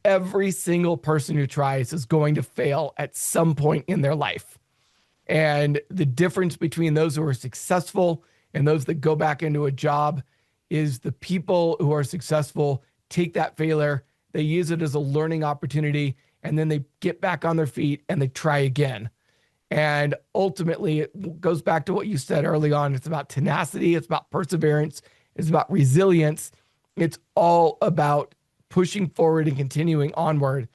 every single person who tries is going to fail at some point in their life. And the difference between those who are successful and those that go back into a job is the people who are successful take that failure, they use it as a learning opportunity, and then they get back on their feet and they try again. And ultimately, it goes back to what you said early on. It's about tenacity. It's about perseverance. It's about resilience. It's all about pushing forward and continuing onward.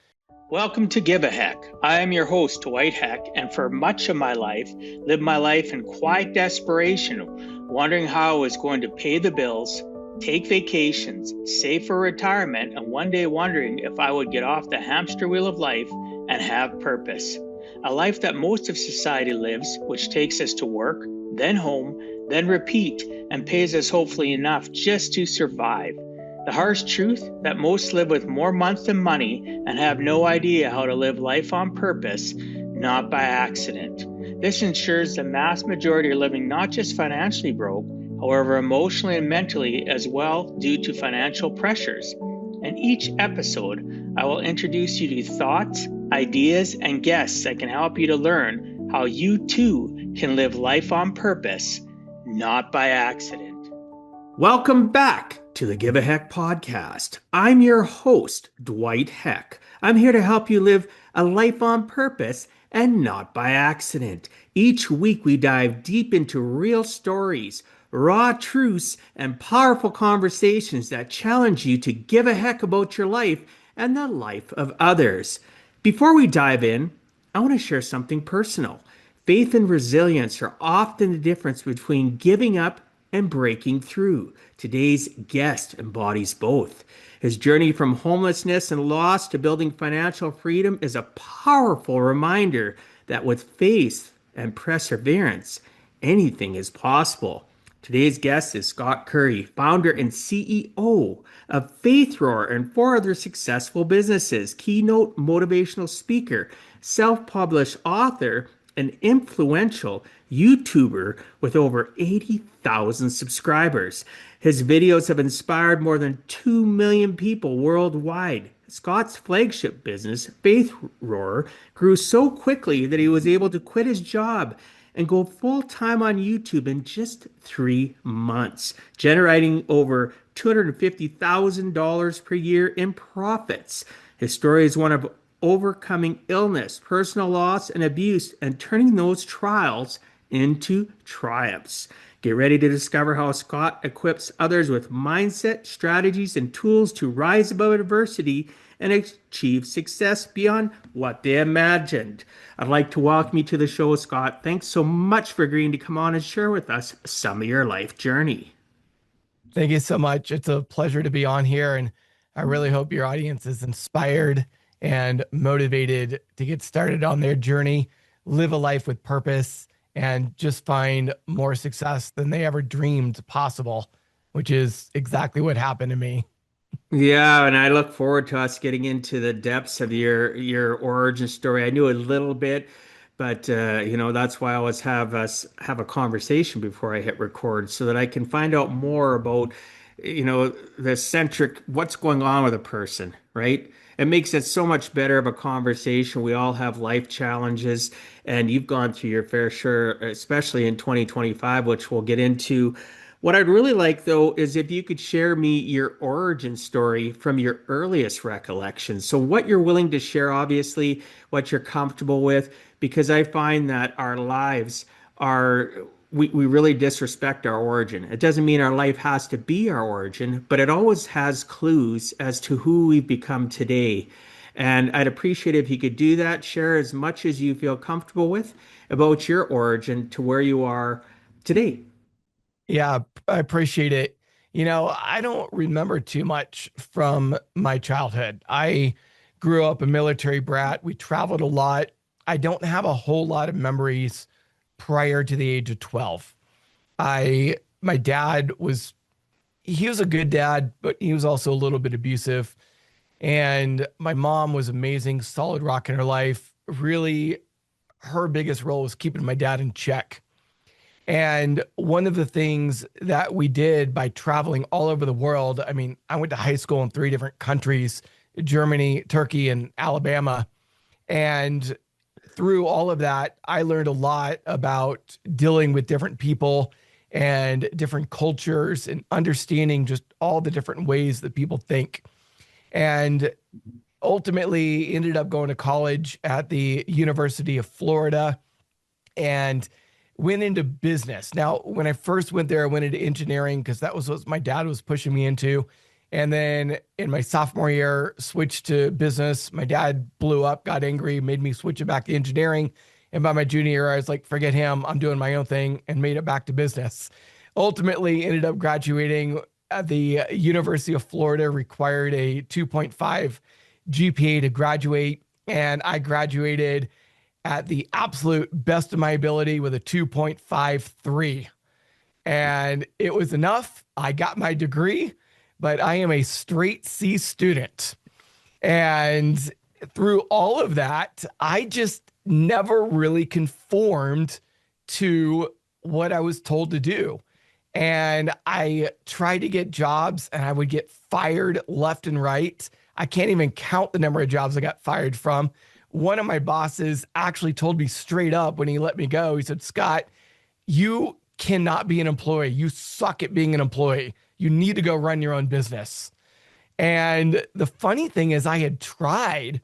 Welcome to Give a Heck. I am your host, Dwight Heck, and for much of my life, lived my life in quiet desperation, wondering how I was going to pay the bills, take vacations, save for retirement, and one day wondering if I would get off the hamster wheel of life and have purpose. A life that most of society lives, which takes us to work, then home, then repeat, and pays us hopefully enough just to survive. The harsh truth that most live with more months than money and have no idea how to live life on purpose, not by accident. This ensures the mass majority are living not just financially broke, however emotionally and mentally as well due to financial pressures. In each episode, I will introduce you to thoughts, ideas, and guests that can help you to learn how you too can live life on purpose, not by accident. Welcome back to the Give a Heck podcast. I'm your host, Dwight Heck. I'm here to help you live a life on purpose and not by accident. Each week we dive deep into real stories, raw truths, and powerful conversations that challenge you to give a heck about your life and the life of others. Before we dive in, I want to share something personal. Faith and resilience are often the difference between giving up and breaking through. Today's guest embodies both. His journey from homelessness and loss to building financial freedom is a powerful reminder that with faith and perseverance, anything is possible. Today's guest is Scott Curry, founder and CEO of Faith Roar and 4 other successful businesses, keynote motivational speaker, self-published author, and influential YouTuber with over 80,000 subscribers. His videos have inspired more than 2 million people worldwide. Scott's flagship business, Faith Roar, grew so quickly that he was able to quit his job and go full-time on YouTube in just 3 months, generating over $250,000 per year in profits. His story is one of overcoming illness, personal loss, and abuse, and turning those trials into triumphs. Get ready to discover how Scott equips others with mindset, strategies, and tools to rise above adversity and achieve success beyond what they imagined. I'd like to welcome you to the show, Scott. Thanks so much for agreeing to come on and share with us some of your life journey. Thank you so much. It's a pleasure to be on here, and I really hope your audience is inspired and motivated to get started on their journey, live a life with purpose, and just find more success than they ever dreamed possible, which is exactly what happened to me. Yeah, and I look forward to us getting into the depths of your origin story. I knew a little bit, but that's why I always have us have a conversation before I hit record so that I can find out more about the centric what's going on with a person, right? It makes it so much better of a conversation. We all have life challenges, and you've gone through your fair share, especially in 2025, which we'll get into. What I'd really like, though, is if you could share me your origin story from your earliest recollections. So what you're willing to share, obviously, what you're comfortable with, because I find that our lives we really disrespect our origin. It doesn't mean our life has to be our origin, but it always has clues as to who we've become today. And I'd appreciate if you could do that, share as much as you feel comfortable with about your origin to where you are today. Yeah, I appreciate it. I don't remember too much from my childhood. I grew up a military brat. We traveled a lot. I don't have a whole lot of memories prior to the age of 12. My dad he was a good dad, but he was also a little bit abusive. And my mom was amazing, solid rock in her life. Really, her biggest role was keeping my dad in check. And one of the things that we did by traveling all over the world, I mean, I went to high school in 3 different countries, Germany, Turkey, and Alabama. And through all of that, I learned a lot about dealing with different people and different cultures and understanding just all the different ways that people think. And ultimately ended up going to college at the University of Florida and went into business. Now, when I first went there, I went into engineering because that was what my dad was pushing me into. And then in my sophomore year, switched to business. My dad blew up, got angry, made me switch it back to engineering. And by my junior year, I was like, forget him. I'm doing my own thing and made it back to business. Ultimately, ended up graduating at the University of Florida, required a 2.5 GPA to graduate. And I graduated at the absolute best of my ability with a 2.53. And it was enough. I got my degree, but I am a straight C student. And through all of that, I just never really conformed to what I was told to do. And I tried to get jobs and I would get fired left and right. I can't even count the number of jobs I got fired from. One of my bosses actually told me straight up when he let me go, he said, Scott, you cannot be an employee. You suck at being an employee. You need to go run your own business. And the funny thing is, I had tried,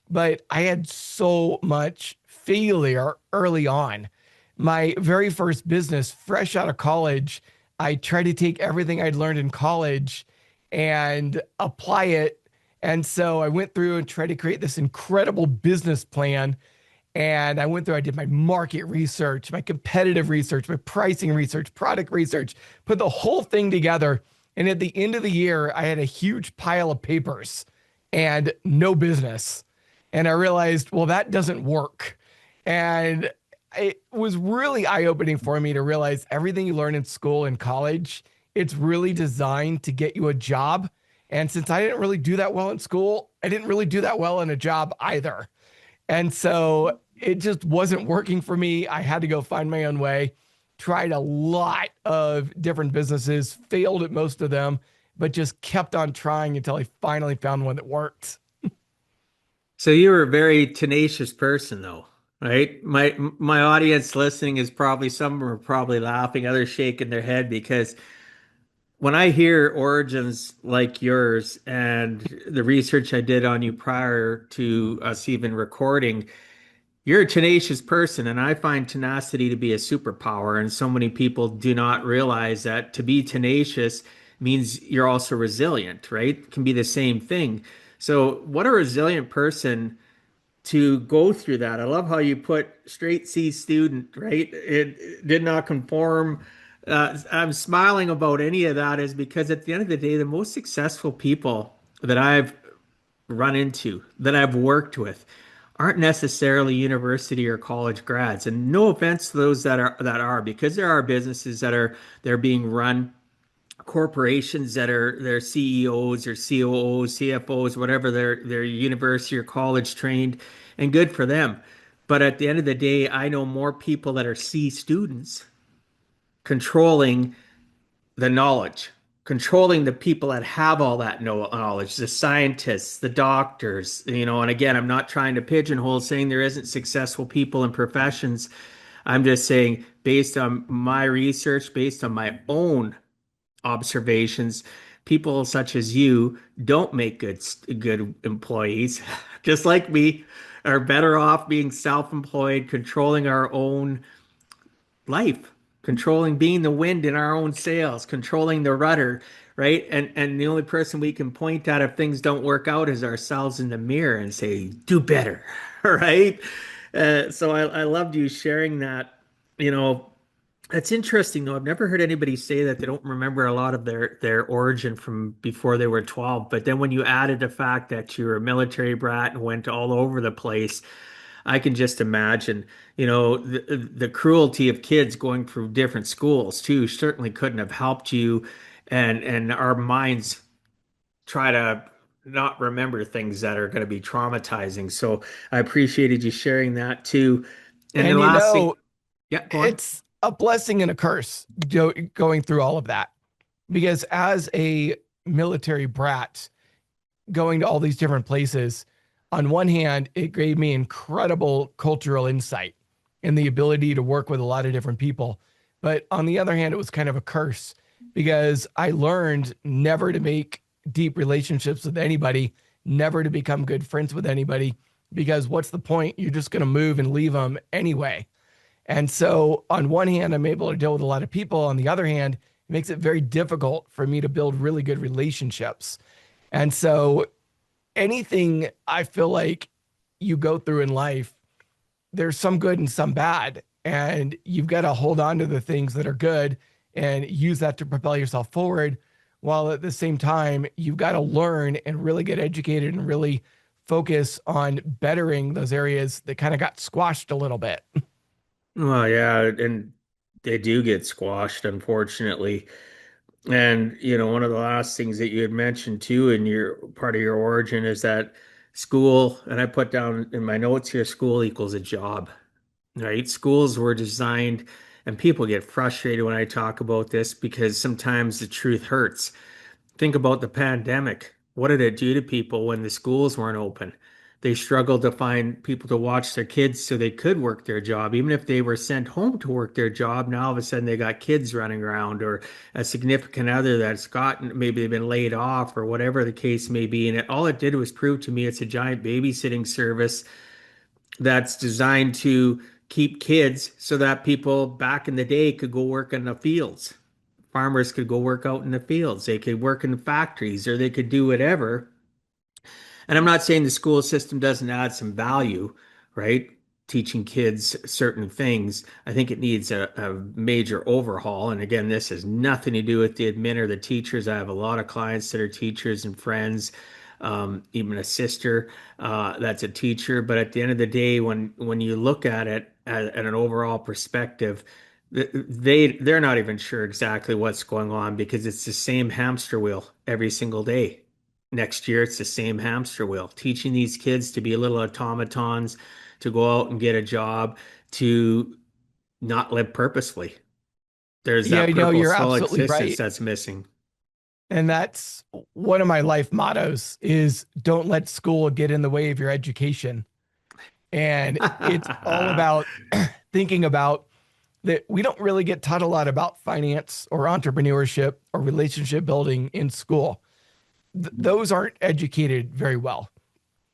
but I had so much failure early on. My very first business, fresh out of college, I tried to take everything I'd learned in college and apply it. And so I went through and tried to create this incredible business plan. And I did my market research, my competitive research, my pricing research, product research, put the whole thing together. And at the end of the year, I had a huge pile of papers and no business. And I realized, well, that doesn't work. And it was really eye-opening for me to realize everything you learn in school and college, it's really designed to get you a job. And since I didn't really do that well in school, I didn't really do that well in a job either. And so it just wasn't working for me. I had to go find my own way. Tried a lot of different businesses, failed at most of them, but just kept on trying until I finally found one that worked. So you were a very tenacious person, though, right? My audience listening is probably some of them are probably laughing, others shaking their head because when I hear origins like yours and the research I did on you prior to us even recording, you're a tenacious person, and I find tenacity to be a superpower. And so many people do not realize that to be tenacious means you're also resilient, right? It can be the same thing. So, what a resilient person to go through that. I love how you put straight C student, right? It did not conform. I'm smiling about any of that is because at the end of the day, the most successful people that I've run into, that I've worked with, aren't necessarily university or college grads. And no offense to those that are, because there are businesses that are they're being run, corporations that are their CEOs or COOs, CFOs, whatever they're university or college trained, and good for them. But at the end of the day, I know more people that are C students controlling the knowledge, controlling the people that have all that knowledge, the scientists, the doctors, and again, I'm not trying to pigeonhole saying there isn't successful people in professions. I'm just saying, based on my research, based on my own observations, people such as you don't make good employees, just like me, are better off being self-employed, controlling our own life, controlling being the wind in our own sails, controlling the rudder, right? And the only person we can point at if things don't work out is ourselves in the mirror and say, do better, right? So I loved you sharing that. You know, it's interesting though. I've never heard anybody say that they don't remember a lot of their origin from before they were 12. But then when you added the fact that you were a military brat and went all over the place, I can just imagine, the cruelty of kids going through different schools too certainly couldn't have helped you. And our minds try to not remember things that are going to be traumatizing. So I appreciated you sharing that too. And then And last thing, yeah, go on. it's a blessing and a curse going through all of that because as a military brat, going to all these different places, on one hand, it gave me incredible cultural insight and the ability to work with a lot of different people. But on the other hand, it was kind of a curse because I learned never to make deep relationships with anybody, never to become good friends with anybody, because what's the point? You're just going to move and leave them anyway. And so, on one hand, I'm able to deal with a lot of people. On the other hand, it makes it very difficult for me to build really good relationships. And so, anything I feel like you go through in life, there's some good and some bad. And you've got to hold on to the things that are good and use that to propel yourself forward. While at the same time, you've got to learn and really get educated and really focus on bettering those areas that kind of got squashed a little bit. Well, yeah, and they do get squashed, unfortunately. And, one of the last things that you had mentioned too in your part of your origin is that school, and I put down in my notes here, school equals a job, right? Schools were designed, and people get frustrated when I talk about this because sometimes the truth hurts. Think about the pandemic. What did it do to people when the schools weren't open? They struggled to find people to watch their kids so they could work their job. Even if they were sent home to work their job, now all of a sudden they got kids running around or a significant other that's gotten, maybe they've been laid off or whatever the case may be. And all it did was prove to me it's a giant babysitting service that's designed to keep kids so that people back in the day could go work in the fields. Farmers could go work out in the fields. They could work in the factories or they could do whatever. And I'm not saying the school system doesn't add some value, right? Teaching kids certain things. I think it needs a major overhaul. And again, this has nothing to do with the admin or the teachers. I have a lot of clients that are teachers and friends, even a sister that's a teacher. But at the end of the day, when you look at it at an overall perspective, they're not even sure exactly what's going on because it's the same hamster wheel every single day. Next year, it's the same hamster wheel, teaching these kids to be little automatons, to go out and get a job, to not live purposefully. There's Yeah, that you're purposeful absolutely existence right. that's missing. And that's one of my life mottos is don't let school get in the way of your education. And it's all about thinking about that we don't really get taught a lot about finance or entrepreneurship or relationship building in school. Those aren't educated very well.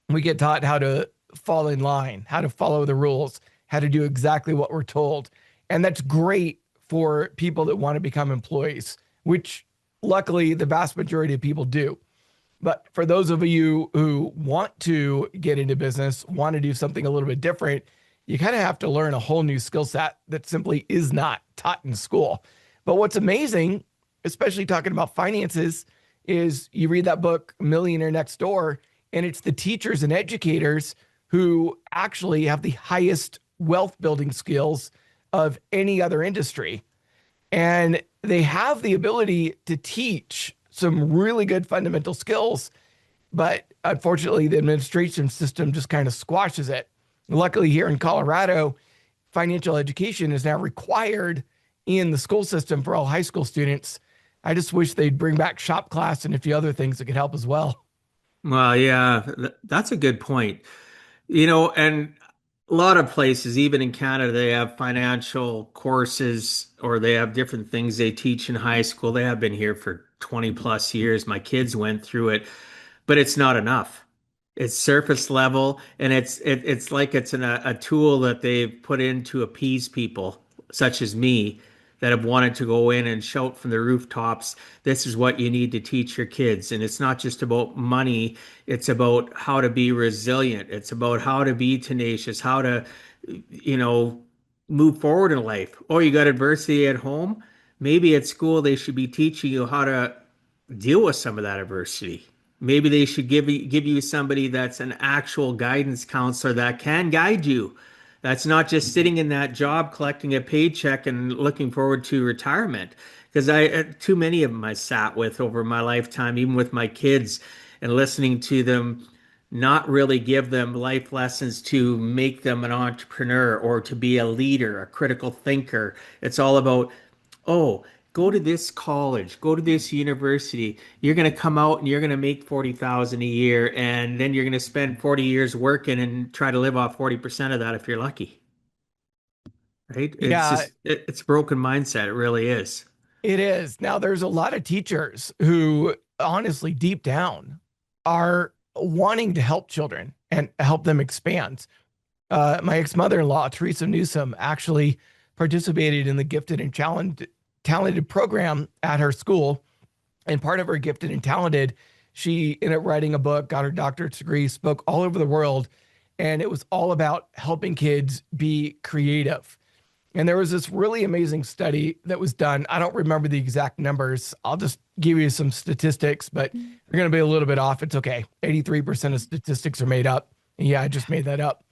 We get taught how to fall in line, how to follow the rules, how to do exactly what we're told. And that's great for people that want to become employees, which luckily the vast majority of people do. But for those of you who want to get into business, want to do something a little bit different, you kind of have to learn a whole new skill set that simply is not taught in school. But what's amazing, especially talking about finances, is you read that book, Millionaire Next Door, and it's the teachers and educators who actually have the highest wealth building skills of any other industry. And they have the ability to teach some really good fundamental skills, but unfortunately, the administration system just kind of squashes it. Luckily, here in Colorado, financial education is now required in the school system for all high school students. I just wish they'd bring back shop class and a few other things that could help as well. Well, yeah, that's a good point. And a lot of places, even in Canada, they have financial courses or they have different things they teach in high school. They have been here for 20 plus years. My kids went through it, but it's not enough. It's surface level, and it's like it's a tool that they've put in to appease people, such as me, that have wanted to go in and shout from the rooftops, this is what you need to teach your kids. And it's not just about money, it's about how to be resilient. It's about how to be tenacious, how to, you know, move forward in life. Or you got adversity at home. Maybe at school they should be teaching you how to deal with some of that adversity. Maybe they should give you somebody that's an actual guidance counselor that can guide you. That's not just sitting in that job collecting a paycheck and looking forward to retirement. Because too many of them I sat with over my lifetime, even with my kids, and listening to them not really give them life lessons to make them an entrepreneur or to be a leader, a critical thinker. It's all about, oh, go to this college, go to this university. You're going to come out and you're going to make 40,000 a year, and then you're going to spend 40 years working and try to live off 40% of that if you're lucky, right? Yeah, It's a broken mindset. It really is. it is. Now, there's a lot of teachers who honestly, deep down, are wanting to help children and help them expand. My ex-mother-in-law, Teresa Newsom, actually participated in the Gifted and Talented program at her school. And part of her Gifted and Talented, she ended up writing a book, got her doctorate degree, spoke all over the world. And it was all about helping kids be creative. And there was this really amazing study that was done. I don't remember the exact numbers. I'll just give you some statistics, but they're going to be a little bit off. It's okay. 83% of statistics are made up. And yeah, I just made that up.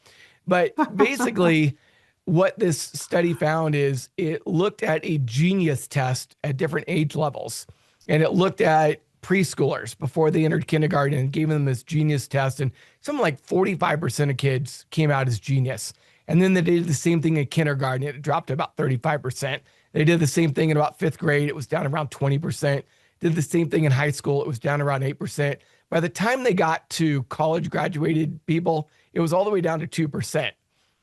But basically, what this study found is it looked at a genius test at different age levels. And it looked at preschoolers before they entered kindergarten and gave them this genius test. And something like 45% of kids came out as genius. And then they did the same thing in kindergarten. It dropped to about 35%. They did the same thing in about fifth grade. It was down around 20%. Did the same thing in high school. It was down around 8%. By the time they got to college graduated people, it was all the way down to 2%.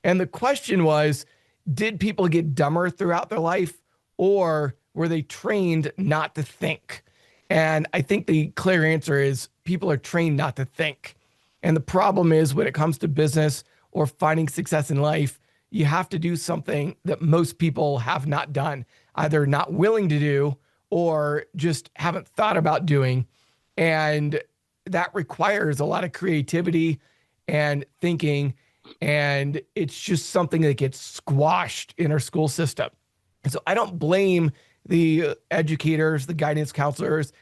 And the question was, did people get dumber throughout their life, or were they trained not to think? And I think the clear answer is people are trained not to think. And the problem is when it comes to business or finding success in life, you have to do something that most people have not done, either not willing to do or just haven't thought about doing. And that requires a lot of creativity and thinking. And it's just something that gets squashed in our school system. And so I don't blame the educators, the guidance counselors.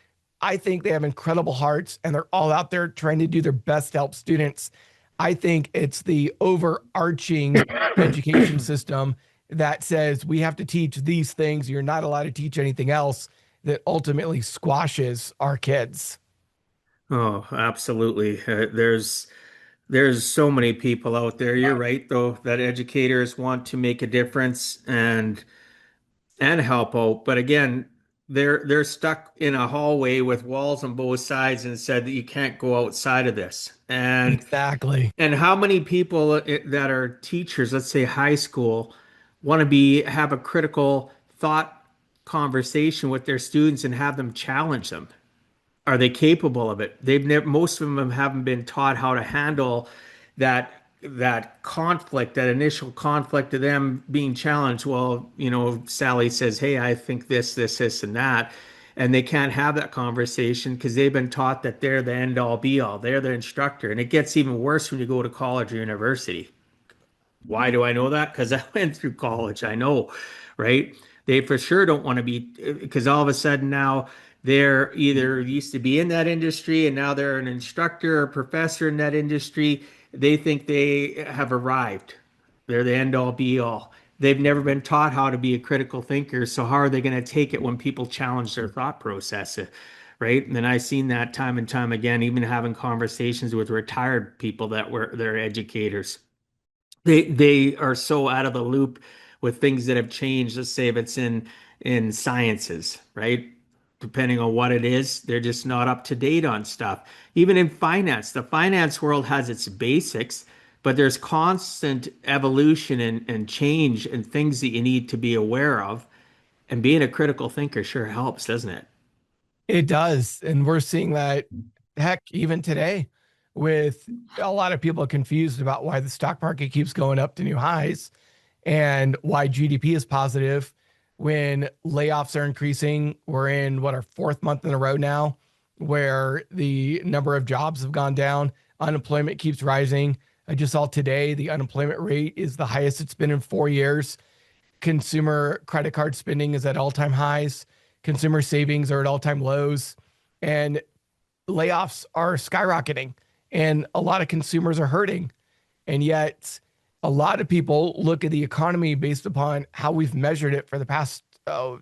I think they have incredible hearts and they're all out there trying to do their best to help students. I think it's the overarching education system that says we have to teach these things. You're not allowed to teach anything else, that ultimately squashes our kids. Oh, absolutely. There's so many people out there. You're right, though, that educators want to make a difference and help out. But again, they're stuck in a hallway with walls on both sides and said that you can't go outside of this. Exactly. And how many people that are teachers, let's say high school, want to be have a critical thought conversation with their students and have them challenge them? Are they capable of it? They've never, most of them haven't been taught how to handle that conflict, that initial conflict of them being challenged. Well, Sally says, "Hey, I think this, and that," and they can't have that conversation because they've been taught that they're the end all be all. They're the instructor, and it gets even worse when you go to college or university. Why do I know that? Because I went through college. I know, right? They for sure don't want to be, because all of a sudden now they're either used to be in that industry and now they're an instructor or professor in that industry. They think they have arrived. They're the end all be all. They've never been taught how to be a critical thinker. So how are they going to take it when people challenge their thought process? Right. And I've seen that time and time again, even having conversations with retired people that were their educators. They are so out of the loop with things that have changed. Let's say if it's in sciences, right? Depending on what it is, they're just not up to date on stuff. Even in finance, the finance world has its basics, but there's constant evolution and change and things that you need to be aware of. And being a critical thinker sure helps, doesn't it? It does. And we're seeing that, heck, even today, with a lot of people confused about why the stock market keeps going up to new highs and why GDP is positive when layoffs are increasing. We're in what, our fourth month in a row now where the number of jobs have gone down. Unemployment keeps rising. I just saw today the unemployment rate is the highest it's been in 4 years. Consumer credit card spending is at all-time highs. Consumer savings are at all-time lows. And layoffs are skyrocketing. And a lot of consumers are hurting. And yet a lot of people look at the economy based upon how we've measured it for the past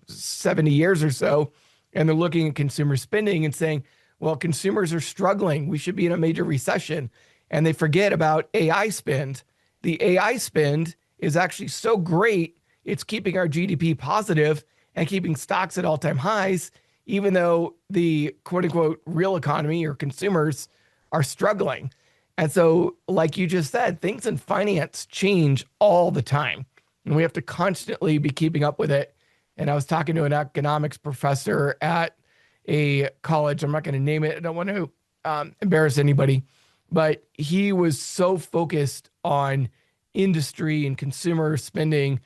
70 years or so. And they're looking at consumer spending and saying, well, consumers are struggling. We should be in a major recession. And they forget about AI spend. The AI spend is actually so great, it's keeping our GDP positive, and keeping stocks at all-time highs, even though the quote unquote real economy or consumers are struggling. And so, like you just said, things in finance change all the time, and we have to constantly be keeping up with it. And I was talking to an economics professor at a college. I'm not going to name it. I don't want to embarrass anybody, but he was so focused on industry and consumer spending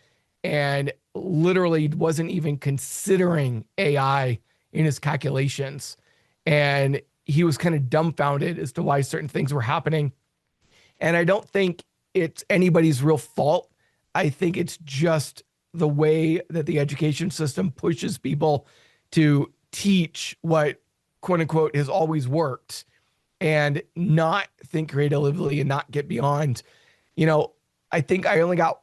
and literally wasn't even considering AI in his calculations. And he was kind of dumbfounded as to why certain things were happening. And I don't think it's anybody's real fault. I think it's just the way that the education system pushes people to teach what quote unquote has always worked and not think creatively and not get beyond. You know, I think I only got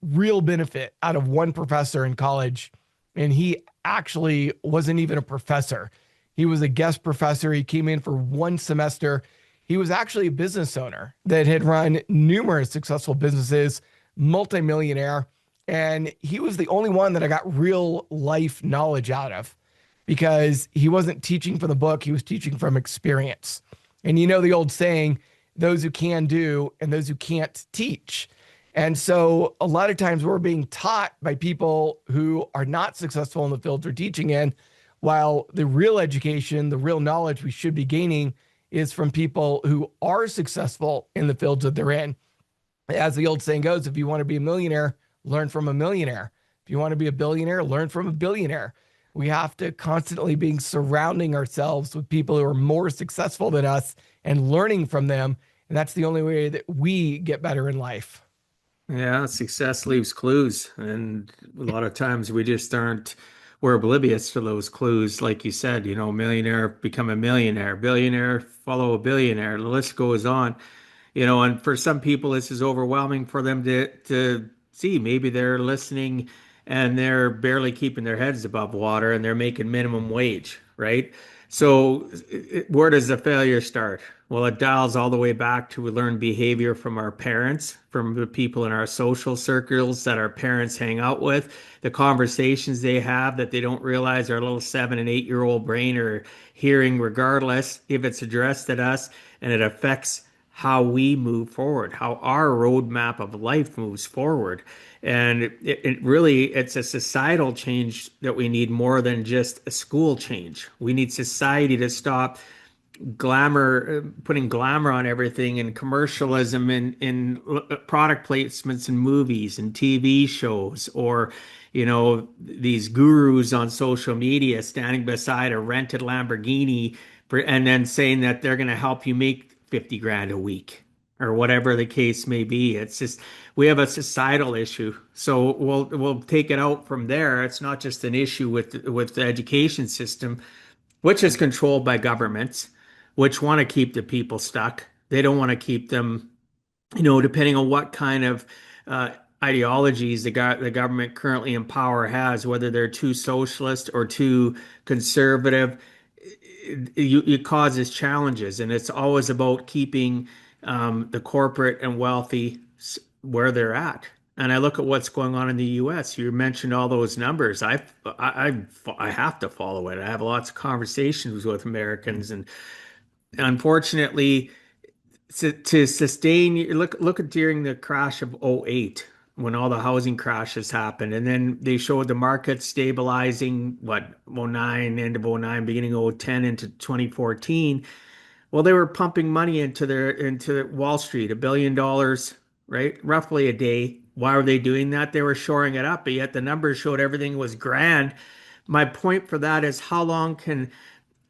real benefit out of one professor in college, and he actually wasn't even a professor. He was a guest professor. He came in for one semester. He was actually a business owner that had run numerous successful businesses, multimillionaire, and he was the only one that I got real life knowledge out of because he wasn't teaching from the book, he was teaching from experience. And you know the old saying, those who can do and those who can't teach. And so a lot of times we're being taught by people who are not successful in the fields we're teaching in, while the real education, the real knowledge we should be gaining is from people who are successful in the fields that they're in. As the old saying goes, if you want to be a millionaire, learn from a millionaire. If you want to be a billionaire, learn from a billionaire. We have to constantly be surrounding ourselves with people who are more successful than us and learning from them. And that's the only way that we get better in life. Yeah, success leaves clues. And a lot of times we just aren't, we're oblivious to those clues. Like you said, millionaire become a millionaire, billionaire follow a billionaire. The list goes on. And for some people, this is overwhelming for them to see. Maybe they're listening and they're barely keeping their heads above water and they're making minimum wage, right? So where does the failure start? Well, it dials all the way back to we learn behavior from our parents, from the people in our social circles that our parents hang out with, the conversations they have that they don't realize our little 7 and 8 year old brain are hearing, regardless if it's addressed at us, and it affects how we move forward, how our roadmap of life moves forward. And it really, it's a societal change that we need more than just a school change. We need society to stop putting glamour on everything and commercialism in product placements in movies and TV shows, or these gurus on social media standing beside a rented Lamborghini and then saying that they're going to help you make 50 grand a week or whatever the case may be. It's just we have a societal issue, so we'll take it out from there. It's not just an issue with the education system, which is controlled by governments, which want to keep the people stuck. They don't want to keep them, depending on what kind of ideologies the government currently in power has, whether they're too socialist or too conservative, it causes challenges. And it's always about keeping the corporate and wealthy where they're at. And I look at what's going on in the U.S. You mentioned all those numbers. I have to follow it. I have lots of conversations with Americans, and unfortunately, to sustain, look at during the crash of '08 when all the housing crashes happened, and then they showed the market stabilizing '09, end of '09, beginning of '10 into 2014. Well, they were pumping money into Wall Street, $1 billion, right? Roughly a day. Why were they doing that? They were shoring it up, but yet the numbers showed everything was grand. My point for that is how long can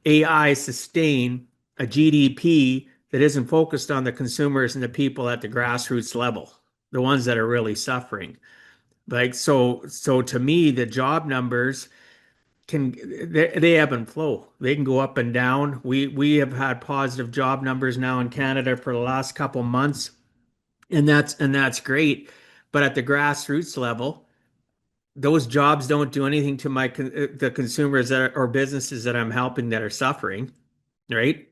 AI sustain a GDP that isn't focused on the consumers and the people at the grassroots level, the ones that are really suffering? Like so to me, the job numbers they ebb and flow. They can go up and down. We have had positive job numbers now in Canada for the last couple months, and that's great. But at the grassroots level, those jobs don't do anything to the consumers or businesses that I'm helping that are suffering, right?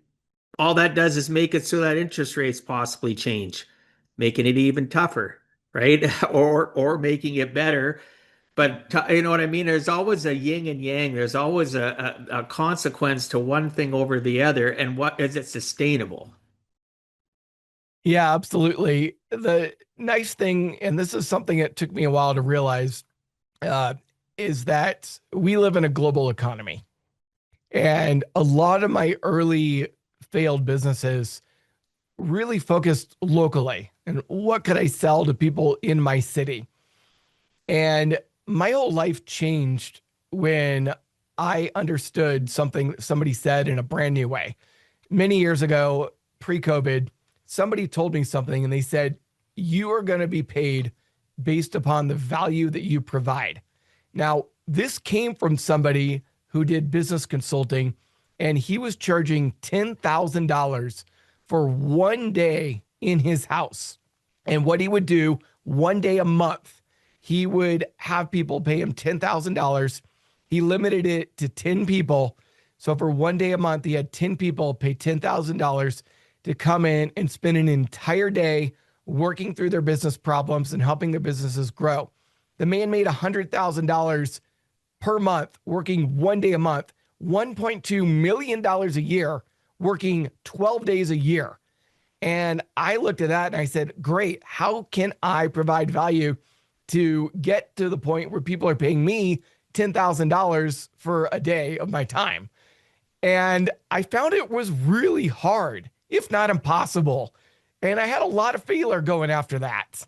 All that does is make it so that interest rates possibly change, making it even tougher, right? Or making it better But you know what I mean? There's always a yin and yang. There's always a consequence to one thing over the other. And what is it sustainable? Yeah, absolutely. The nice thing, and this is something that took me a while to realize, uh, is that we live in a global economy. And a lot of my early failed businesses really focused locally and what could I sell to people in my city. And my whole life changed when I understood something somebody said in a brand new way. Many years ago, pre COVID, somebody told me something and they said, you are going to be paid based upon the value that you provide. Now, this came from somebody who did business consulting and he was charging $10,000 for one day in his house. And what he would do one day a month, he would have people pay him $10,000. He limited it to 10 people. So for one day a month, he had 10 people pay $10,000 to come in and spend an entire day working through their business problems and helping their businesses grow. The man made $100,000 per month working one day a month, $1.2 million a year working 12 days a year. And I looked at that and I said, great, how can I provide value to get to the point where people are paying me $10,000 for a day of my time? And I found it was really hard, if not impossible. And I had a lot of failure going after that.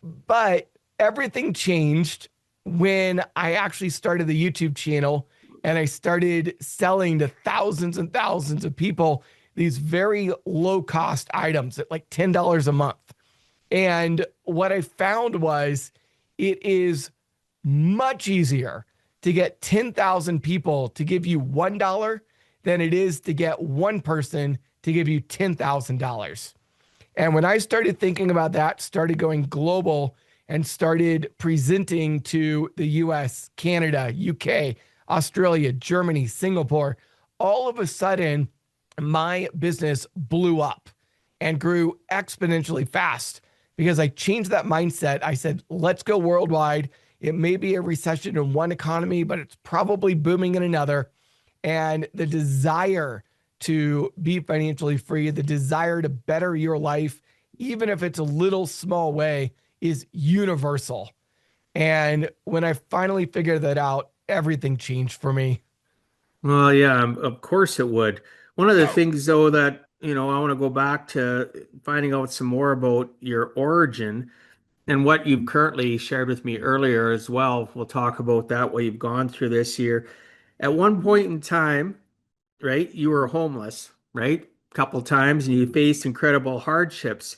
But everything changed when I actually started the YouTube channel and I started selling to thousands and thousands of people these very low cost items at like $10 a month. And what I found was it is much easier to get 10,000 people to give you $1 than it is to get one person to give you $10,000. And when I started thinking about that, started going global and started presenting to the US, Canada, UK, Australia, Germany, Singapore, all of a sudden, my business blew up and grew exponentially fast because I changed that mindset. I said, let's go worldwide. It may be a recession in one economy, but it's probably booming in another. And the desire to be financially free, the desire to better your life, even if it's a little small way, is universal. And when I finally figured that out, everything changed for me. Well, yeah, of course it would. One of the things, though, that, I want to go back to finding out some more about your origin and what you've currently shared with me earlier as well. We'll talk about that, what you've gone through this year. At one point in time, right, you were homeless, right? A couple times, and you faced incredible hardships.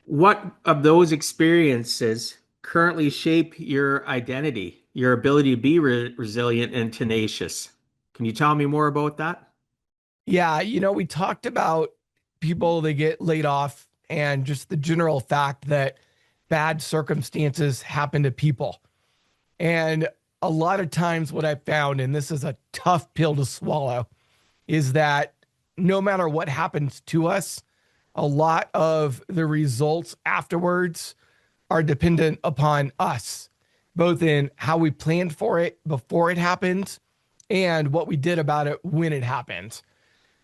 What of those experiences currently shape your identity, your ability to be resilient and tenacious? Can you tell me more about that? Yeah, we talked about people that get laid off and just the general fact that bad circumstances happen to people. And a lot of times, what I found, and this is a tough pill to swallow, is that no matter what happens to us, a lot of the results afterwards are dependent upon us, both in how we planned for it before it happened and what we did about it when it happened.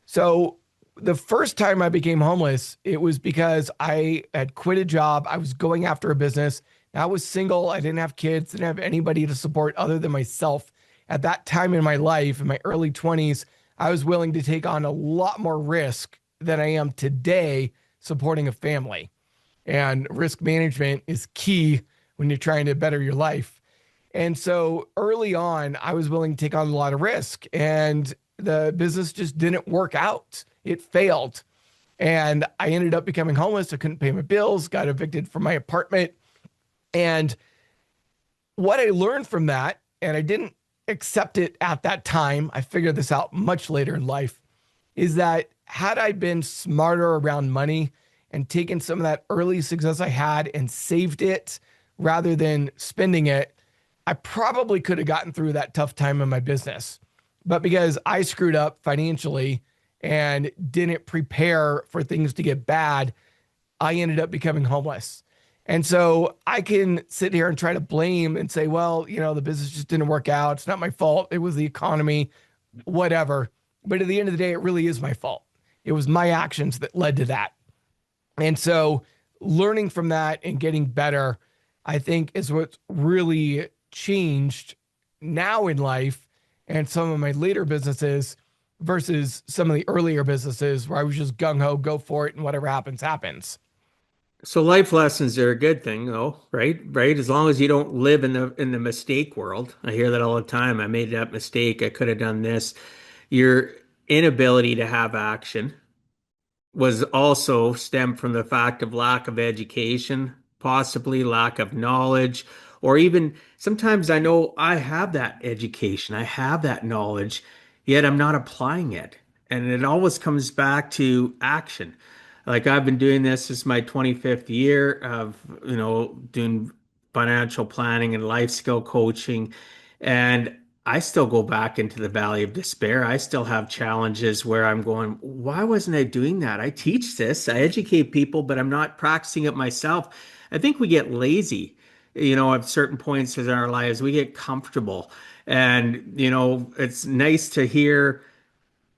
So the first time I became homeless, it was because I had quit a job. I was going after a business. I was single. I didn't have kids, didn't have anybody to support other than myself. At that time in my life, in my early 20s, I was willing to take on a lot more risk than I am today supporting a family. And risk management is key when you're trying to better your life. And so early on, I was willing to take on a lot of risk, and the business just didn't work out. It failed. And I ended up becoming homeless. I couldn't pay my bills, got evicted from my apartment. And what I learned from that, and I didn't accept it at that time, I figured this out much later in life, is that had I been smarter around money and taken some of that early success I had and saved it rather than spending it, I probably could have gotten through that tough time in my business. But because I screwed up financially and didn't prepare for things to get bad, I ended up becoming homeless. And so I can sit here and try to blame and say, well, the business just didn't work out. It's not my fault. It was the economy, whatever. But at the end of the day, it really is my fault. It was my actions that led to that. And so learning from that and getting better, I think, is what's really changed now in life and some of my later businesses versus some of the earlier businesses where I was just gung ho, go for it, and whatever happens, happens. So life lessons are a good thing, though, right? Right? As long as you don't live in the mistake world. I hear that all the time. I made that mistake. I could have done this. Your inability to have action was also stemmed from the fact of lack of education, possibly lack of knowledge, or even sometimes I know I have that education, I have that knowledge, yet I'm not applying it. And it always comes back to action. Like I've been doing this is my 25th year of, doing financial planning and life skill coaching. And I still go back into the valley of despair. I still have challenges where I'm going, why wasn't I doing that? I teach this, I educate people, but I'm not practicing it myself. I think we get lazy, at certain points in our lives. We get comfortable. And, it's nice to hear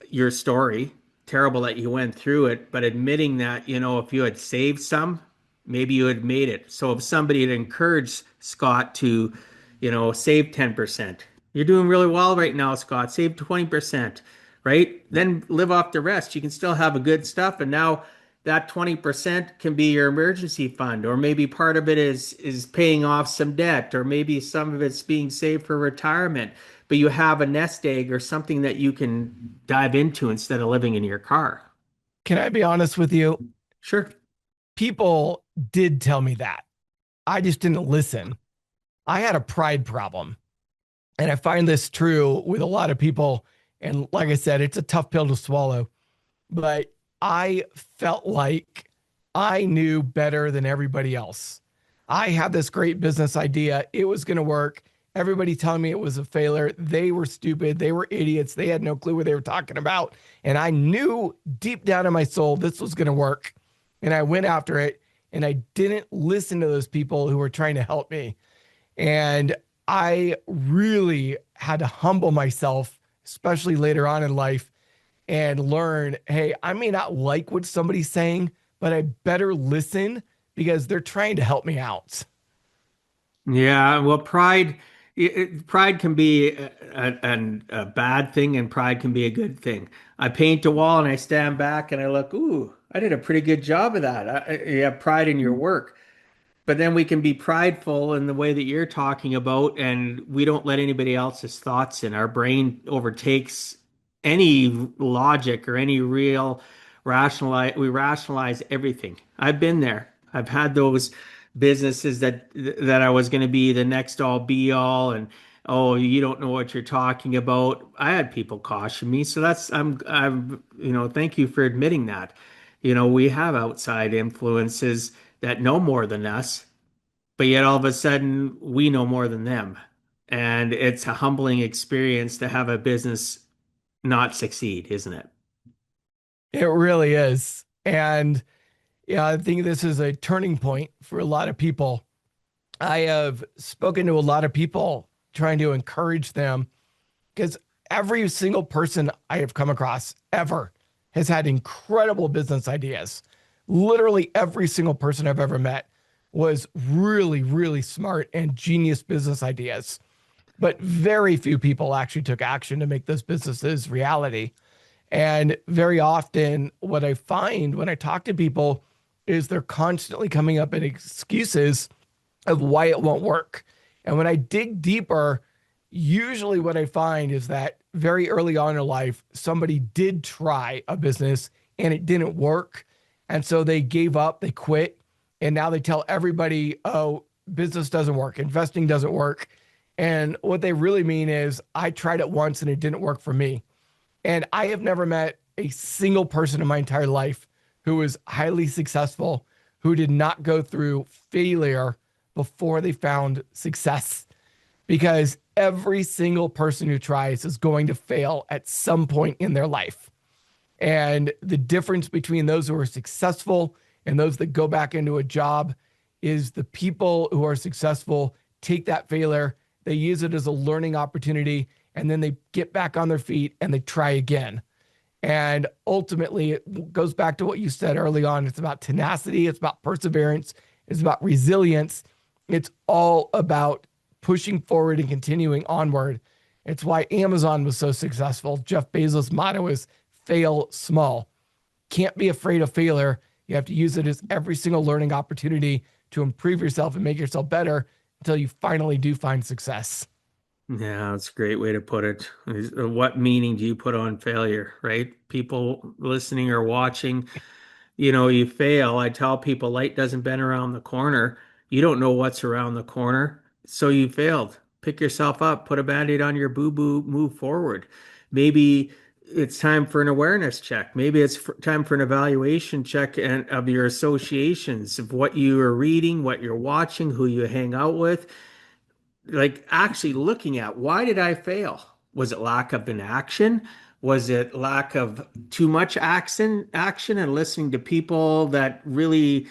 your story. Terrible that you went through it, but admitting that, if you had saved some, maybe you had made it. So if somebody had encouraged Scott to, save 10%, you're doing really well right now, Scott, save 20%, right? Then live off the rest. You can still have a good stuff. And now that 20% can be your emergency fund, or maybe part of it is paying off some debt, or maybe some of it's being saved for retirement, but you have a nest egg or something that you can dive into instead of living in your car. Can I be honest with you? Sure. People did tell me that. I just didn't listen. I had a pride problem. And I find this true with a lot of people. And like I said, it's a tough pill to swallow. But I felt like I knew better than everybody else. I had this great business idea. It was going to work. Everybody telling me it was a failure. They were stupid. They were idiots. They had no clue what they were talking about. And I knew deep down in my soul this was going to work. And I went after it. And I didn't listen to those people who were trying to help me. And I really had to humble myself, especially later on in life, and learn, hey, I may not like what somebody's saying, but I better listen because they're trying to help me out. Yeah, well, pride can be a bad thing, and pride can be a good thing. I paint a wall and I stand back and I look, ooh, I did a pretty good job of that. You have pride in your work. But then we can be prideful in the way that you're talking about, and we don't let anybody else's thoughts in. Our brain overtakes any logic or any real rationalize. We rationalize everything. I've been there. I've had those businesses that I was going to be the next all be all, and oh, you don't know what you're talking about. I had people caution me, so I'm thank you for admitting that. We have outside influences that know more than us, but yet all of a sudden we know more than them. And it's a humbling experience to have a business not succeed, isn't it? It really is. And yeah, I think this is a turning point for a lot of people. I have spoken to a lot of people trying to encourage them because every single person I have come across ever has had incredible business ideas. Literally every single person I've ever met was really, really smart and genius business ideas. But very few people actually took action to make those businesses reality. And very often, what I find when I talk to people is they're constantly coming up with excuses of why it won't work. And when I dig deeper, usually what I find is that very early on in life, somebody did try a business and it didn't work. And so they gave up, they quit. And now they tell everybody, oh, business doesn't work, investing doesn't work. And what they really mean is, I tried it once and it didn't work for me. And I have never met a single person in my entire life who was highly successful, who did not go through failure before they found success. Because every single person who tries is going to fail at some point in their life. And the difference between those who are successful and those that go back into a job is the people who are successful take that failure, they use it as a learning opportunity, and then they get back on their feet and they try again. And ultimately, it goes back to what you said early on. It's about tenacity, it's about perseverance, it's about resilience. It's all about pushing forward and continuing onward. It's why Amazon was so successful. Jeff Bezos' motto is fail small. Can't be afraid of failure. You have to use it as every single learning opportunity to improve yourself and make yourself better until you finally do find success. Yeah, that's a great way to put it. What meaning do you put on failure, right? People listening or watching, you fail. I tell people light doesn't bend around the corner. You don't know what's around the corner, so you failed. Pick yourself up, put a band-aid on your boo-boo, move forward. Maybe it's time for an awareness check. Maybe it's time for an evaluation check of your associations, of what you are reading, what you're watching, who you hang out with, like actually looking at why did I fail? Was it lack of an action? Was it lack of too much action and listening to people that really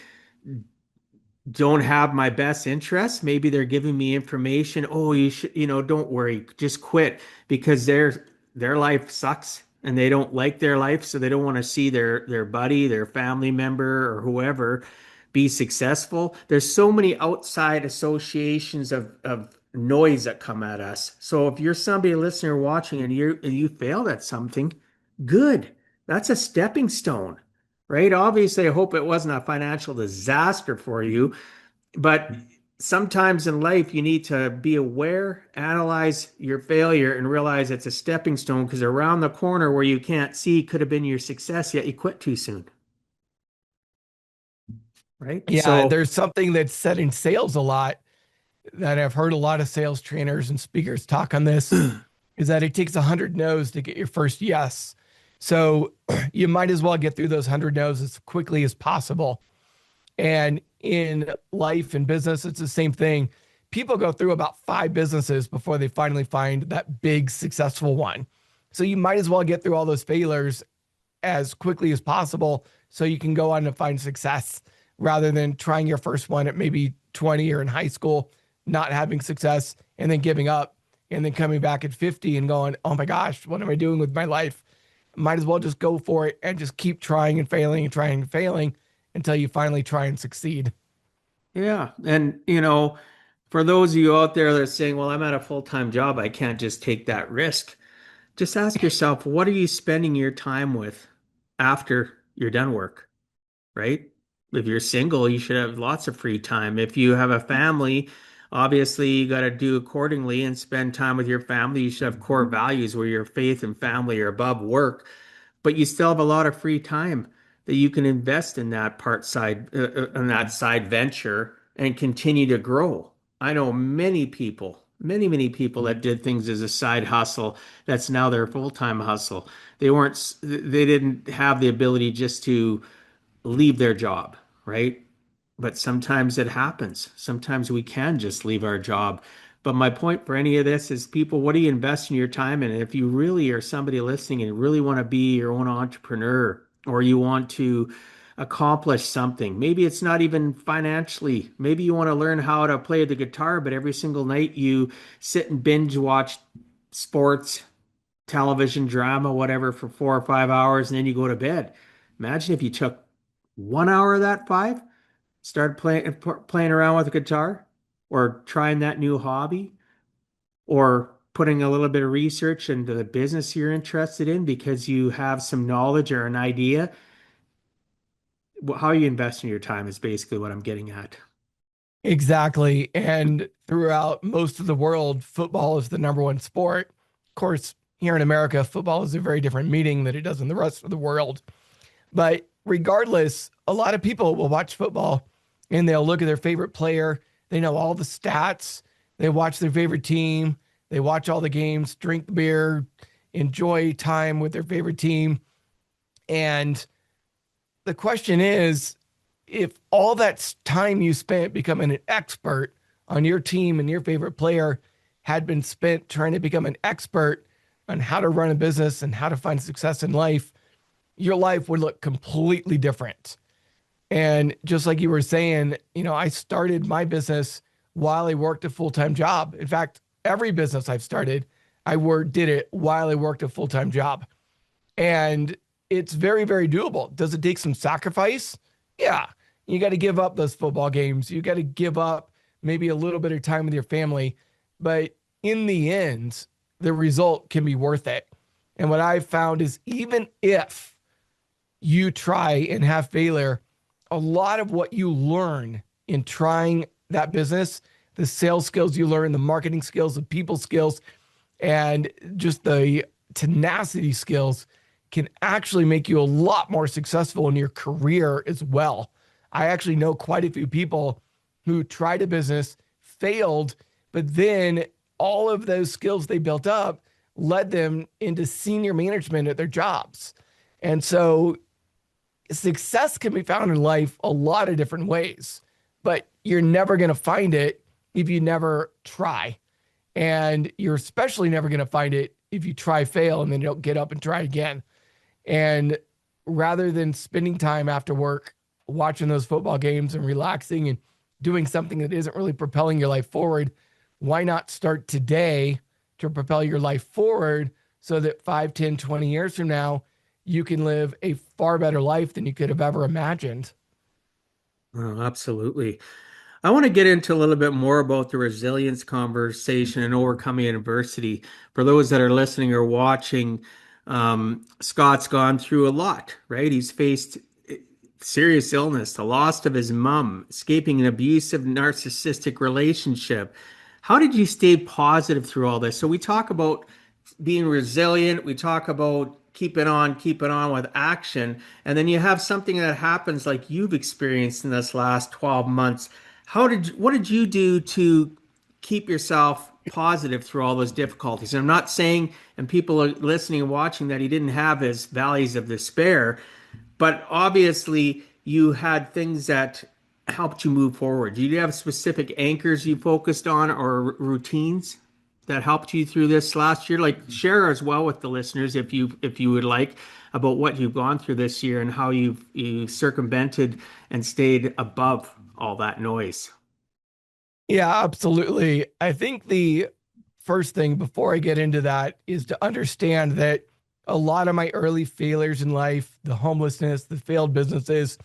don't have my best interests? Maybe they're giving me information. Oh, you should, don't worry, just quit because their life sucks and they don't like their life, so they don't want to see their buddy, their family member, or whoever be successful. There's so many outside associations of noise that come at us. So if you're somebody listening or watching and you failed at something, good. That's a stepping stone, right? Obviously, I hope it wasn't a financial disaster for you, but sometimes in life you need to be aware, analyze your failure, and realize it's a stepping stone because around the corner where you can't see could have been your success, yet you quit too soon, right? Yeah, So there's something that's said in sales a lot that I've heard a lot of sales trainers and speakers talk on this is that it takes 100 no's to get your first yes. So you might as well get through those 100 no's as quickly as possible. And in life and business, it's the same thing. People go through about 5 businesses before they finally find that big successful one. So you might as well get through all those failures as quickly as possible so you can go on and find success rather than trying your first one at maybe 20 or in high school, not having success and then giving up and then coming back at 50 and going, oh my gosh, what am I doing with my life? Might as well just go for it and just keep trying and failing and trying and failing until you finally try and succeed. yeah, and for those of you out there that are saying, well, I'm at a full-time job, I can't just take that risk. Just ask yourself, what are you spending your time with after you're done work, right? If you're single, you should have lots of free time. If you have a family, obviously you got to do accordingly and spend time with your family. You should have core values where your faith and family are above work, but you still have a lot of free time that you can invest in that in that side venture and continue to grow. I know many people, many people that did things as a side hustle that's now their full-time hustle. They didn't have the ability just to leave their job, right? But sometimes it happens. Sometimes we can just leave our job. But my point for any of this is people, what do you invest in your time in? And if you really are somebody listening and really want to be your own entrepreneur or you want to accomplish something, maybe it's not even financially. Maybe you want to learn how to play the guitar, but every single night you sit and binge watch sports, television, drama, whatever for 4 or 5 hours, and then you go to bed. Imagine if you took 1 hour of that five, start playing around with the guitar, or trying that new hobby, or putting a little bit of research into the business you're interested in because you have some knowledge or an idea. How you invest in your time is basically what I'm getting at. Exactly. And throughout most of the world, football is the number one sport. Of course, here in America, football is a very different meaning than it does in the rest of the world. But regardless, a lot of people will watch football and they'll look at their favorite player. They know all the stats. They watch their favorite team. They watch all the games, drink beer, enjoy time with their favorite team. And the question is, if all that time you spent becoming an expert on your team and your favorite player had been spent trying to become an expert on how to run a business and how to find success in life, your life would look completely different. And just like you were saying, I started my business while I worked a full-time job. In fact, every business I've started, did it while I worked a full-time job. And it's very, very doable. Does it take some sacrifice? Yeah. You got to give up those football games. You got to give up maybe a little bit of time with your family. But in the end, the result can be worth it. And what I've found is even if you try and have failure, a lot of what you learn in trying that business, the sales skills you learn, the marketing skills, the people skills, and just the tenacity skills can actually make you a lot more successful in your career as well. I actually know quite a few people who tried a business, failed, but then all of those skills they built up led them into senior management at their jobs. And so success can be found in life a lot of different ways, but you're never going to find it if you never try. And you're especially never going to find it if you try, fail, and then you don't get up and try again. And rather than spending time after work watching those football games and relaxing and doing something that isn't really propelling your life forward, why not start today to propel your life forward so that 5, 10, 20 years from now, you can live a far better life than you could have ever imagined? Oh, absolutely. I want to get into a little bit more about the resilience conversation and overcoming adversity. For those that are listening or watching, Scott's gone through a lot, right? He's faced serious illness, the loss of his mom, escaping an abusive narcissistic relationship. How did you stay positive through all this? So we talk about being resilient, we talk about keeping on with action, and then you have something that happens like you've experienced in this last 12 months. What did you do to keep yourself positive through all those difficulties? And I'm not saying, and people are listening and watching, that he didn't have his valleys of despair, but obviously you had things that helped you move forward. Do you have specific anchors you focused on or routines that helped you through this last year? Like, share as well with the listeners, if you would like, about what you've gone through this year and how you circumvented and stayed above all that noise. Yeah, absolutely. I think the first thing before I get into that is to understand that a lot of my early failures in life, the homelessness, the failed businesses,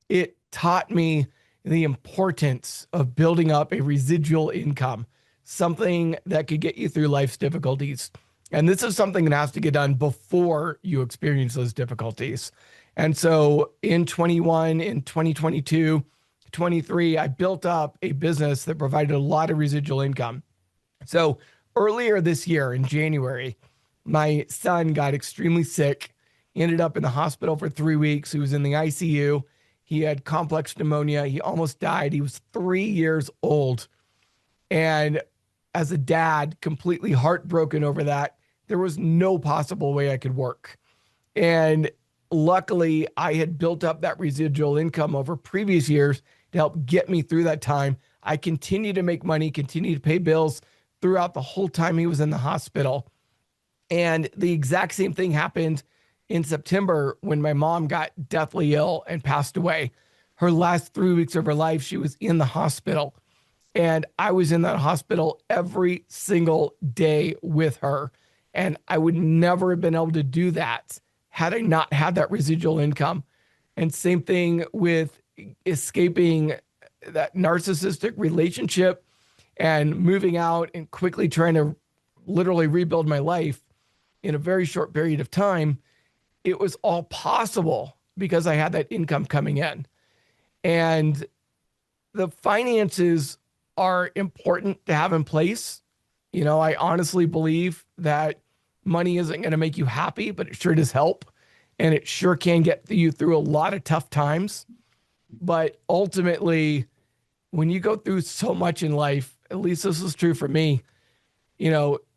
it taught me the importance of building up a residual income, something that could get you through life's difficulties. And this is something that has to get done before you experience those difficulties. And so in 21, in 2022, 23, I built up a business that provided a lot of residual income. So earlier this year in January, my son got extremely sick. He ended up in the hospital for 3 weeks. He was in the ICU. He had complex pneumonia. He almost died. He was 3 years old. And as a dad, completely heartbroken over that, there was no possible way I could work. And luckily, I had built up that residual income over previous years to help get me through that time. I continued to make money, continued to pay bills throughout the whole time he was in the hospital. And the exact same thing happened in September when my mom got deathly ill and passed away. Her last 3 weeks of her life, she was in the hospital. And I was in that hospital every single day with her. And I would never have been able to do that had I not had that residual income. And same thing with escaping that narcissistic relationship and moving out and quickly trying to literally rebuild my life in a very short period of time. It was all possible because I had that income coming in. And the finances are important to have in place. I honestly believe that money isn't going to make you happy, but it sure does help. And it sure can get you through a lot of tough times. But ultimately, when you go through so much in life, at least this is true for me,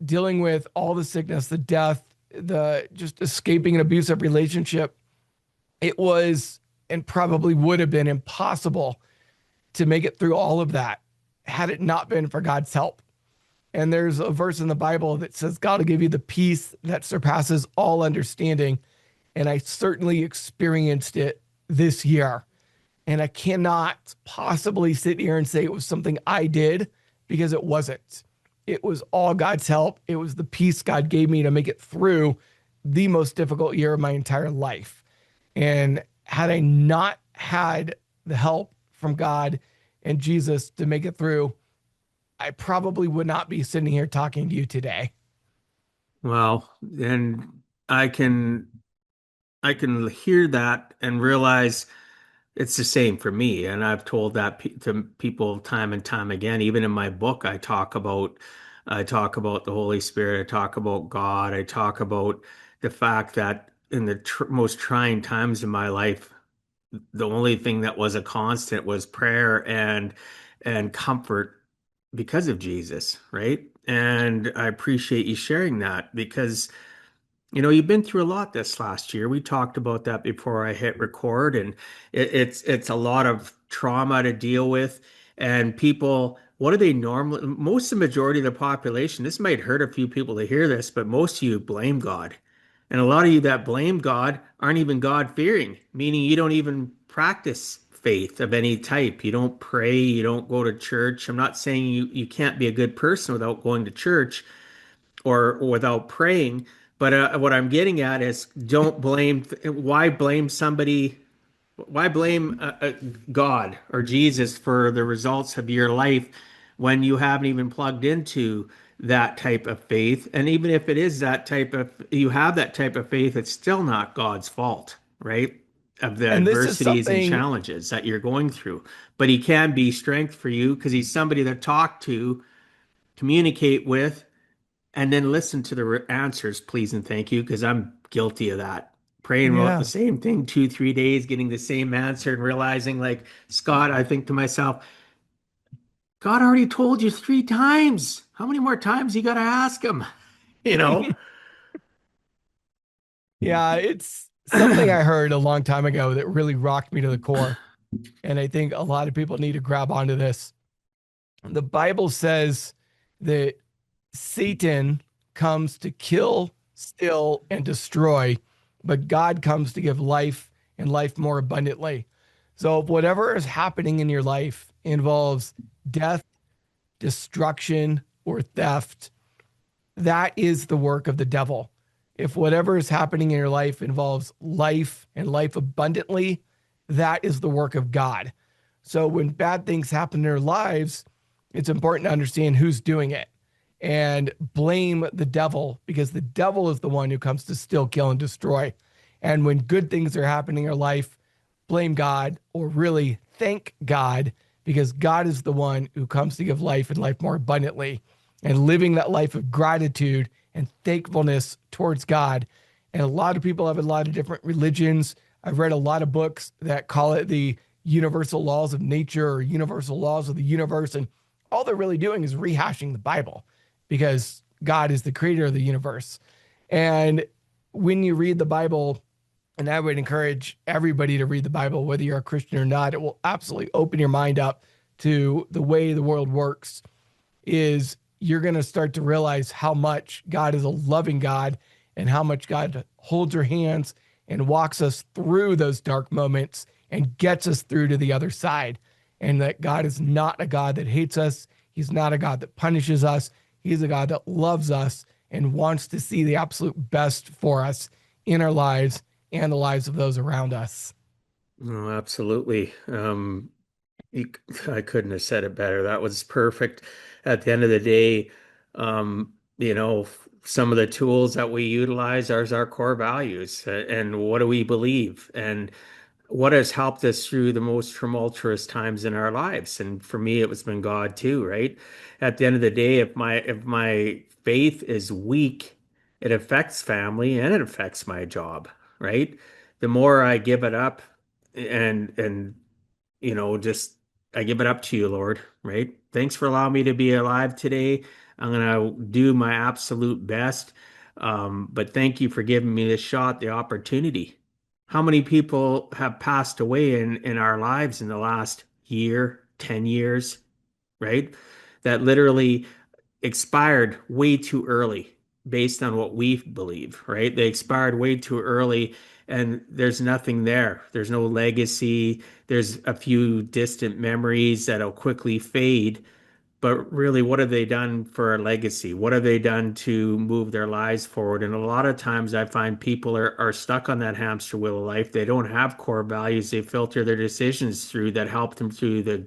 dealing with all the sickness, the death, the just escaping an abusive relationship, it was and probably would have been impossible to make it through all of that had it not been for God's help. And there's a verse in the Bible that says, God will give you the peace that surpasses all understanding. And I certainly experienced it this year. And I cannot possibly sit here and say it was something I did because it wasn't. It was all God's help. It was the peace God gave me to make it through the most difficult year of my entire life. And had I not had the help from God and Jesus to make it through, I probably would not be sitting here talking to you today. Well, and I can I can hear that and realize it's the same for me. And I've told that to people time and time again. Even in my book, I talk about the Holy Spirit. I talk about God. I talk about the fact that in the most trying times in my life, the only thing that was a constant was prayer and comfort because of Jesus, right? And I appreciate you sharing that because you've been through a lot this last year. We talked about that before I hit record, and it's a lot of trauma to deal with. And people, what do they normally? Most of the majority of the population, this might hurt a few people to hear this, but most of you blame God. And a lot of you that blame God aren't even God-fearing, meaning you don't even practice faith of any type. You don't pray, you don't go to church. I'm not saying you can't be a good person without going to church or without praying. But what I'm getting at is don't blame, why blame somebody? Why blame God or Jesus for the results of your life when you haven't even plugged into that type of faith? And even if it is you have that type of faith, it's still not God's fault, right? Of the And this is adversities and something, challenges that you're going through. But He can be strength for you because He's somebody to talk to, communicate with, and then listen to the answers, please and thank you, because I'm guilty of that. Praying about the yeah. same thing 2, 3 days, getting the same answer, and realizing, like Scott, I think to myself, God already told you 3 times. How many more times you got to ask Him? You know? Yeah, it's something I heard a long time ago that really rocked me to the core. And I think a lot of people need to grab onto this. The Bible says that Satan comes to kill, steal, and destroy, but God comes to give life and life more abundantly. So, if whatever is happening in your life involves death, destruction, or theft, that is the work of the devil. If whatever is happening in your life involves life and life abundantly, that is the work of God. So when bad things happen in our lives, it's important to understand who's doing it and blame the devil because the devil is the one who comes to steal, kill, and destroy. And when good things are happening in our life, blame God or really thank God because God is the one who comes to give life and life more abundantly and living that life of gratitude and thankfulness towards God. And a lot of people have a lot of different religions. I've read a lot of books that call it the universal laws of nature or universal laws of the universe. And all they're really doing is rehashing the Bible because God is the creator of the universe. And when you read the Bible, and I would encourage everybody to read the Bible, whether you're a Christian or not, it will absolutely open your mind up to the way the world works is you're going to start to realize how much God is a loving God and how much God holds your hands and walks us through those dark moments and gets us through to the other side. And that God is not a God that hates us. He's not a God that punishes us. He's a God that loves us and wants to see the absolute best for us in our lives and the lives of those around us. Oh, absolutely. You, I couldn't have said it better. That was perfect. At the end of the day, some of the tools that we utilize are our core values, and what do we believe, and what has helped us through the most tumultuous times in our lives. And for me, it was been God too, right? At the end of the day, if my faith is weak, it affects family and it affects my job, right? The more I give it up and just I give it up to you, Lord, right? Thanks for allowing me to be alive today. I'm gonna do my absolute best. But thank you for giving me this shot, the opportunity. How many people have passed away in our lives in the last year, 10 years, right? That literally expired way too early based on what we believe, right? They expired way too early and there's nothing there. There's no legacy. There's a few distant memories that'll quickly fade. But really, what have they done for a legacy? What have they done to move their lives forward? And a lot of times I find people are stuck on that hamster wheel of life. They don't have core values. They filter their decisions through that help them through the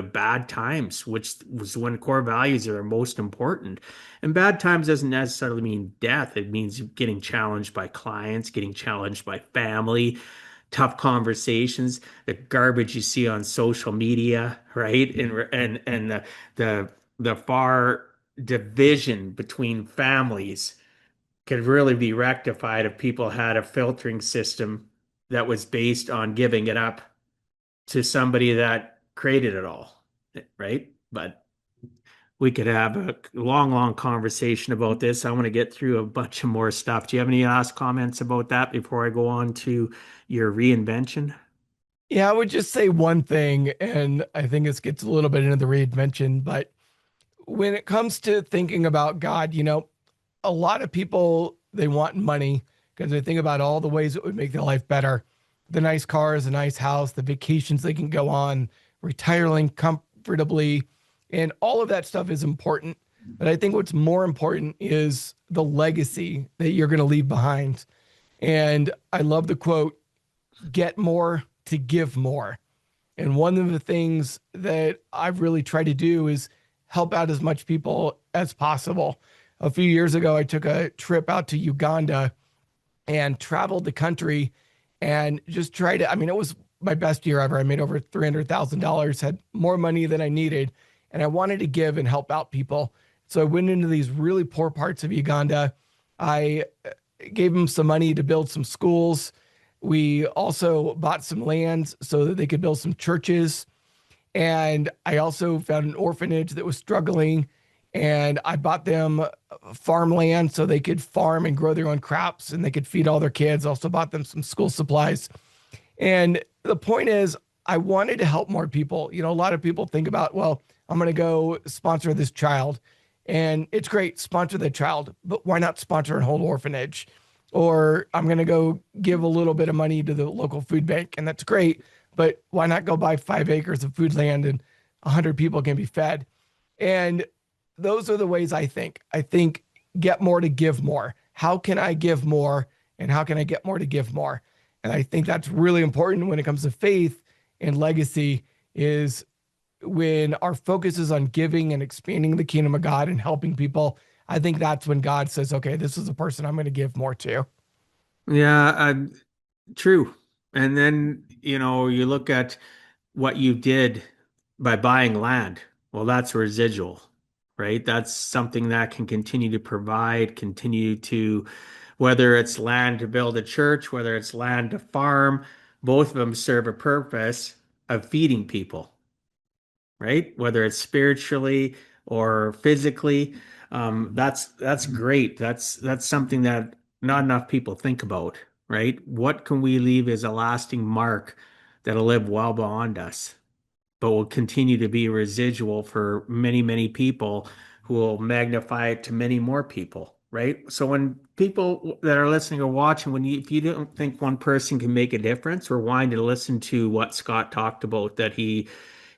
bad times, which was when core values are most important. And bad times doesn't necessarily mean death. It means getting challenged by clients, getting challenged by family, tough conversations, the garbage you see on social media, right? And the the far division between families could really be rectified if people had a filtering system that was based on giving it up to somebody that created it all, right? But we could have a long, long conversation about this. I want to get through a bunch of more stuff. Do you have any last comments about that before I go on to your reinvention? Yeah, I would just say one thing, and I think this gets a little bit into the reinvention, but when it comes to thinking about God, a lot of people they want money because they think about all the ways it would make their life better. The nice cars, the nice house, the vacations they can go on, retiring comfortably, and all of that stuff is important. But I think what's more important is the legacy that you're going to leave behind. And I love the quote, get more to give more. And one of the things that I've really tried to do is help out as much people as possible. A few years ago, I took a trip out to Uganda and traveled the country and just tried to, I mean, it was my best year ever. I made over $300,000, had more money than I needed, and I wanted to give and help out people. So I went into these really poor parts of Uganda. I gave them some money to build some schools. We also bought some lands so that they could build some churches. And I also found an orphanage that was struggling. And I bought them farmland so they could farm and grow their own crops and they could feed all their kids. Also bought them some school supplies. And the point is, I wanted to help more people. A lot of people think about, well, I'm going to go sponsor this child. And it's great, sponsor the child, but why not sponsor a whole orphanage? Or I'm going to go give a little bit of money to the local food bank. And that's great. But why not go buy 5 acres of food land and 100 people can be fed? And those are the ways I think. I think get more to give more. How can I give more? And how can I get more to give more? And I think that's really important when it comes to faith and legacy is when our focus is on giving and expanding the kingdom of God and helping people. I think that's when God says, okay, this is a person I'm going to give more to. Yeah, true. And then, you look at what you did by buying land. Well, that's residual, right? That's something that can continue to provide, continue to, whether it's land to build a church, whether it's land to farm, both of them serve a purpose of feeding people, right? Whether it's spiritually or physically. That's great. That's something that not enough people think about, right? What can we leave as a lasting mark that'll live well beyond us, but will continue to be residual for many, many people who will magnify it to many more people, right? So when people that are listening or watching, if you don't think one person can make a difference, rewind and listen to what Scott talked about that he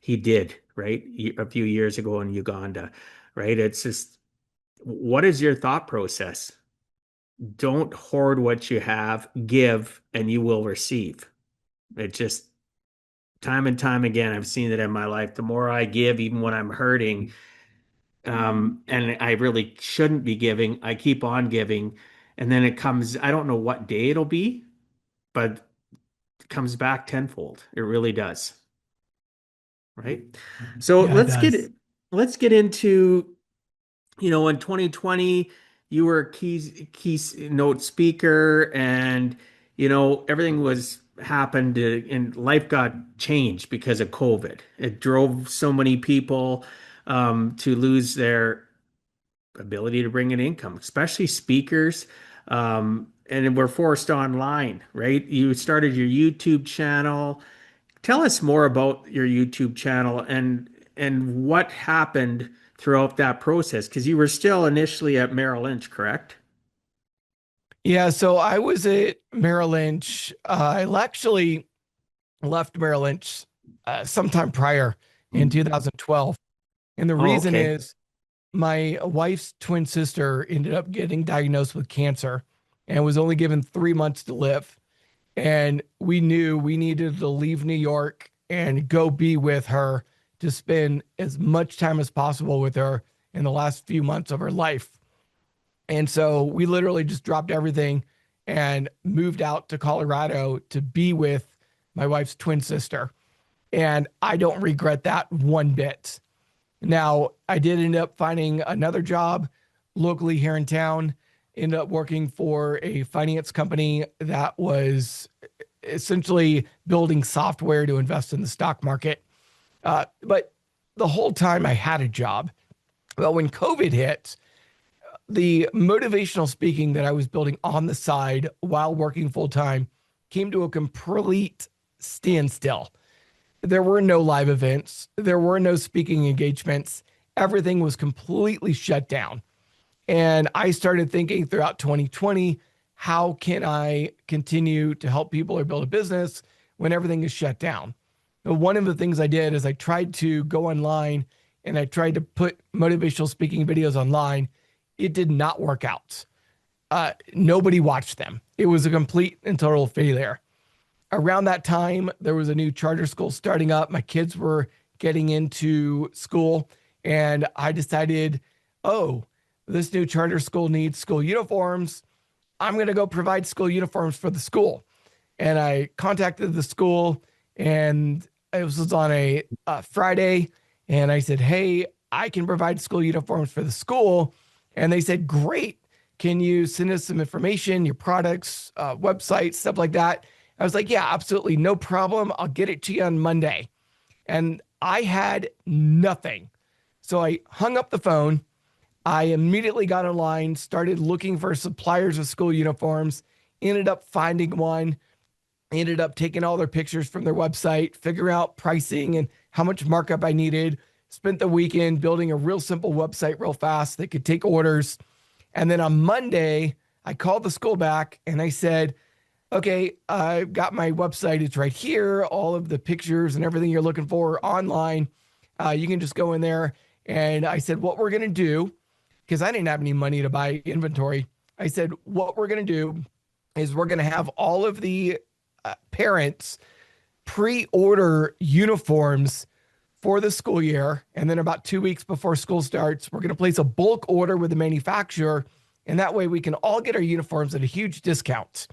did, right? A few years ago in Uganda, right? It's just, what is your thought process? Don't hoard what you have, give, and you will receive. It just, time and time again, I've seen it in my life. The more I give, even when I'm hurting, and I really shouldn't be giving, I keep on giving. And then it comes, I don't know what day it'll be, but it comes back tenfold. It really does. Right. So Yeah, it does. let's get into, in 2020, you were a keynote speaker and, everything was happened and life got changed because of COVID. It drove so many people to lose their ability to bring in income, especially speakers. And we're forced online, right? You started your YouTube channel. Tell us more about your YouTube channel and what happened throughout that process, because you were still initially at Merrill Lynch, correct? Yeah, so I was at Merrill Lynch. I actually left Merrill Lynch sometime prior in 2012. And the Oh, reason okay. is my wife's twin sister ended up getting diagnosed with cancer and was only given 3 months to live. And we knew we needed to leave New York and go be with her to spend as much time as possible with her in the last few months of her life. And so we literally just dropped everything and moved out to Colorado to be with my wife's twin sister. And I don't regret that one bit. Now, I did end up finding another job locally here in town, ended up working for a finance company that was essentially building software to invest in the stock market. But the whole time I had a job. Well, when COVID hit, the motivational speaking that I was building on the side while working full time came to a complete standstill. There were no live events, there were no speaking engagements. Everything was completely shut down. And I started thinking throughout 2020, how can I continue to help people or build a business when everything is shut down? One of the things I did is I tried to go online and I tried to put motivational speaking videos online. It did not work out. Nobody watched them. It was a complete and total failure. Around that time, there was a new charter school starting up. My kids were getting into school, and I decided, oh, this new charter school needs school uniforms. I'm going to go provide school uniforms for the school. And I contacted the school, and it was on a Friday. And I said, hey, I can provide school uniforms for the school. And they said, great. Can you send us some information, your products, website, stuff like that? I was like, yeah, absolutely. No problem. I'll get it to you on Monday. And I had nothing. So I hung up the phone. I immediately got online, started looking for suppliers of school uniforms, ended up finding one, ended up taking all their pictures from their website, figure out pricing and how much markup I needed. Spent the weekend building a real simple website real fast that could take orders. And then on Monday, I called the school back and I said, okay, I've got my website. It's right here. All of the pictures and everything you're looking for online. You can just go in there. And I said, what we're going to do, because I didn't have any money to buy inventory. I said, what we're going to do is we're going to have all of the parents pre-order uniforms for the school year. And then about 2 weeks before school starts, we're going to place a bulk order with the manufacturer. And that way we can all get our uniforms at a huge discount.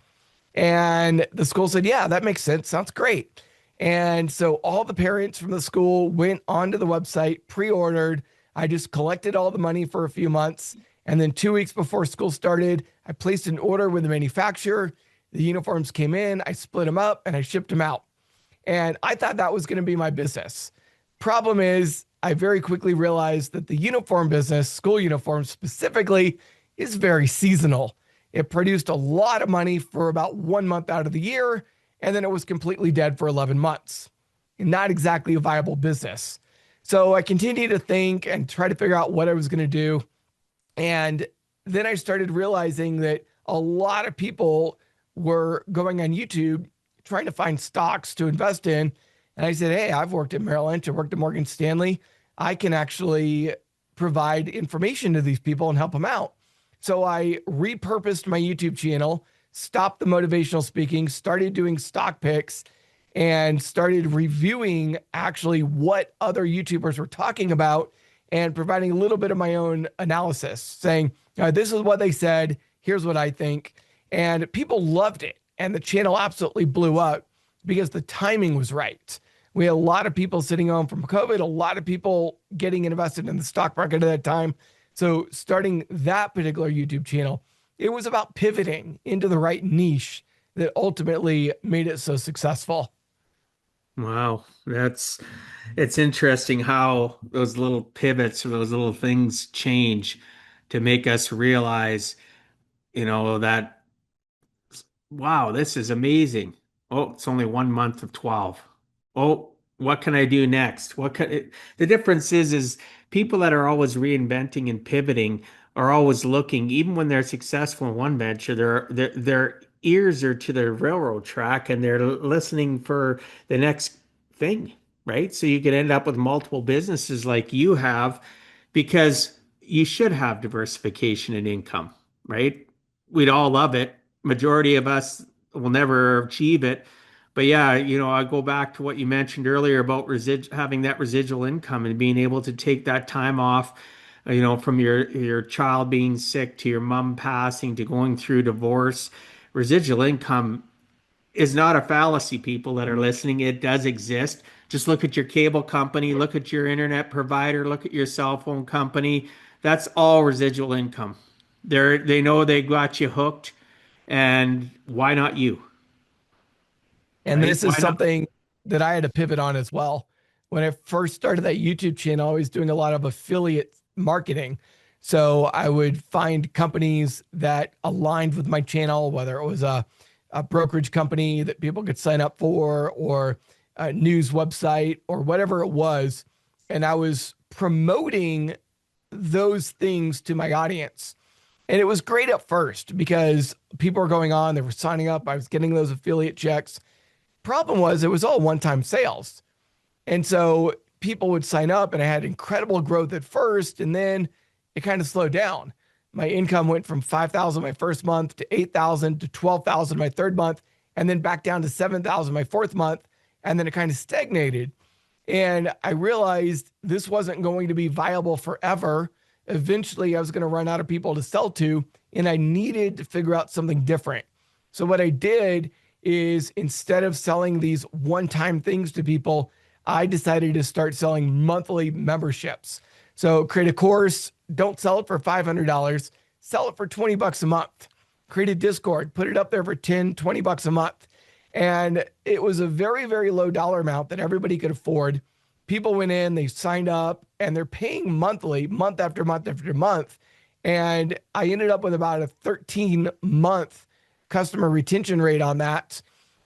And the school said, yeah, that makes sense. Sounds great. And so all the parents from the school went onto the website, pre ordered. I just collected all the money for a few months. And then 2 weeks before school started, I placed an order with the manufacturer. The uniforms came in, I split them up, and I shipped them out. And I thought that was going to be my business. Problem is, I very quickly realized that the uniform business, school uniforms specifically, is very seasonal. It produced a lot of money for about 1 month out of the year, and then it was completely dead for 11 months. Not exactly a viable business. So I continued to think and try to figure out what I was going to do. And then I started realizing that a lot of people were going on YouTube trying to find stocks to invest in. And I said, hey, I've worked at Merrill Lynch, I worked at Morgan Stanley. I can actually provide information to these people and help them out. So I repurposed my YouTube channel, stopped the motivational speaking, started doing stock picks, and started reviewing actually what other YouTubers were talking about and providing a little bit of my own analysis, saying, this is what they said. Here's what I think. And people loved it. And the channel absolutely blew up because the timing was right. We had a lot of people sitting home from COVID, a lot of people getting invested in the stock market at that time. So starting that particular YouTube channel, it was about pivoting into the right niche that ultimately made it so successful. Wow, it's interesting how those little pivots or those little things change to make us realize, that wow, this is amazing. Oh, it's only 1 month of 12. Oh, what can I do next? The difference is people that are always reinventing and pivoting are always looking, even when they're successful in one venture, their ears are to the railroad track and they're listening for the next thing, right? So you could end up with multiple businesses like you have because you should have diversification in income, right? We'd all love it. Majority of us will never achieve it. But yeah, I go back to what you mentioned earlier about having that residual income and being able to take that time off, from your child being sick to your mom passing to going through divorce. Residual income is not a fallacy, people that are listening. It does exist. Just look at your cable company, look at your internet provider, look at your cell phone company. That's all residual income. They know they got you hooked, and why not you, And right? this is Why not? something that I had to pivot on as well. When I first started that YouTube channel, I was doing a lot of affiliate marketing. So I would find companies that aligned with my channel, whether it was a brokerage company that people could sign up for, or a news website, or whatever it was. And I was promoting those things to my audience. And it was great at first because people were going on, they were signing up, I was getting those affiliate checks. Problem was, it was all one time sales. And so people would sign up, and I had incredible growth at first. And then it kind of slowed down. My income went from 5,000 my first month to 8,000 to 12,000 my third month, and then back down to 7,000 my fourth month. And then it kind of stagnated. And I realized this wasn't going to be viable forever. Eventually, I was going to run out of people to sell to, and I needed to figure out something different. So, what I did is instead of selling these one time things to people, I decided to start selling monthly memberships. So, create a course, don't sell it for $500, sell it for 20 bucks a month. Create a Discord, put it up there for 10, 20 bucks a month. And it was a very, very low dollar amount that everybody could afford. People went in, they signed up, and they're paying monthly, month after month after month. And I ended up with about a 13-month customer retention rate on that.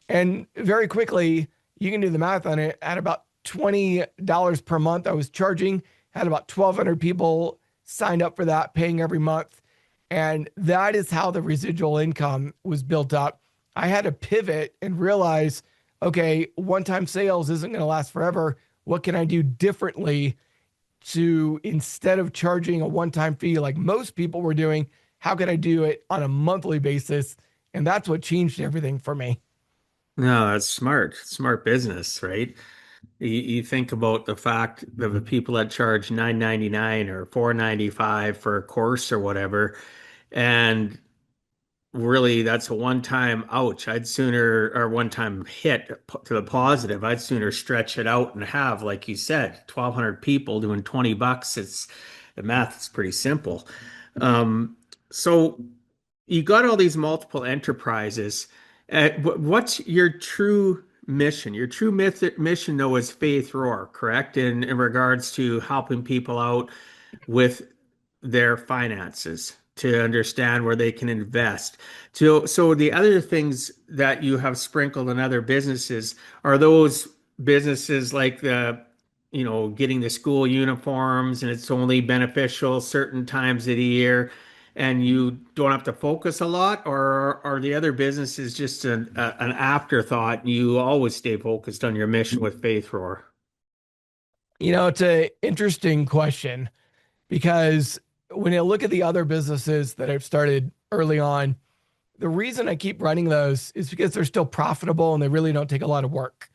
And very quickly, you can do the math on it. At about $20 per month, I was charging, had about 1,200 people signed up for that, paying every month. And that is how the residual income was built up. I had to pivot and realize, okay, one-time sales isn't going to last forever. What can I do differently to, instead of charging a one-time fee like most people were doing, how can I do it on a monthly basis? And that's what changed everything for me. No, that's smart. Smart business, right? You think about the fact of the people that charge 9.99 or 4.95 for a course or whatever, and really that's a one-time ouch. I'd sooner, or one-time hit to the positive. I'd sooner stretch it out and have, like you said, 1,200 people doing 20 bucks. It's the math is pretty simple. So you got all these multiple enterprises. What's your true mission? Your true mission, though, is Faith Roar, correct? In regards to helping people out with their finances to understand where they can invest. So the other things that you have sprinkled in other businesses are those businesses like getting the school uniforms and it's only beneficial certain times of the year and you don't have to focus a lot, or are the other businesses just an afterthought and you always stay focused on your mission with Faith Roar? It's an interesting question because when I look at the other businesses that I've started early on, the reason I keep running those is because they're still profitable and they really don't take a lot of work.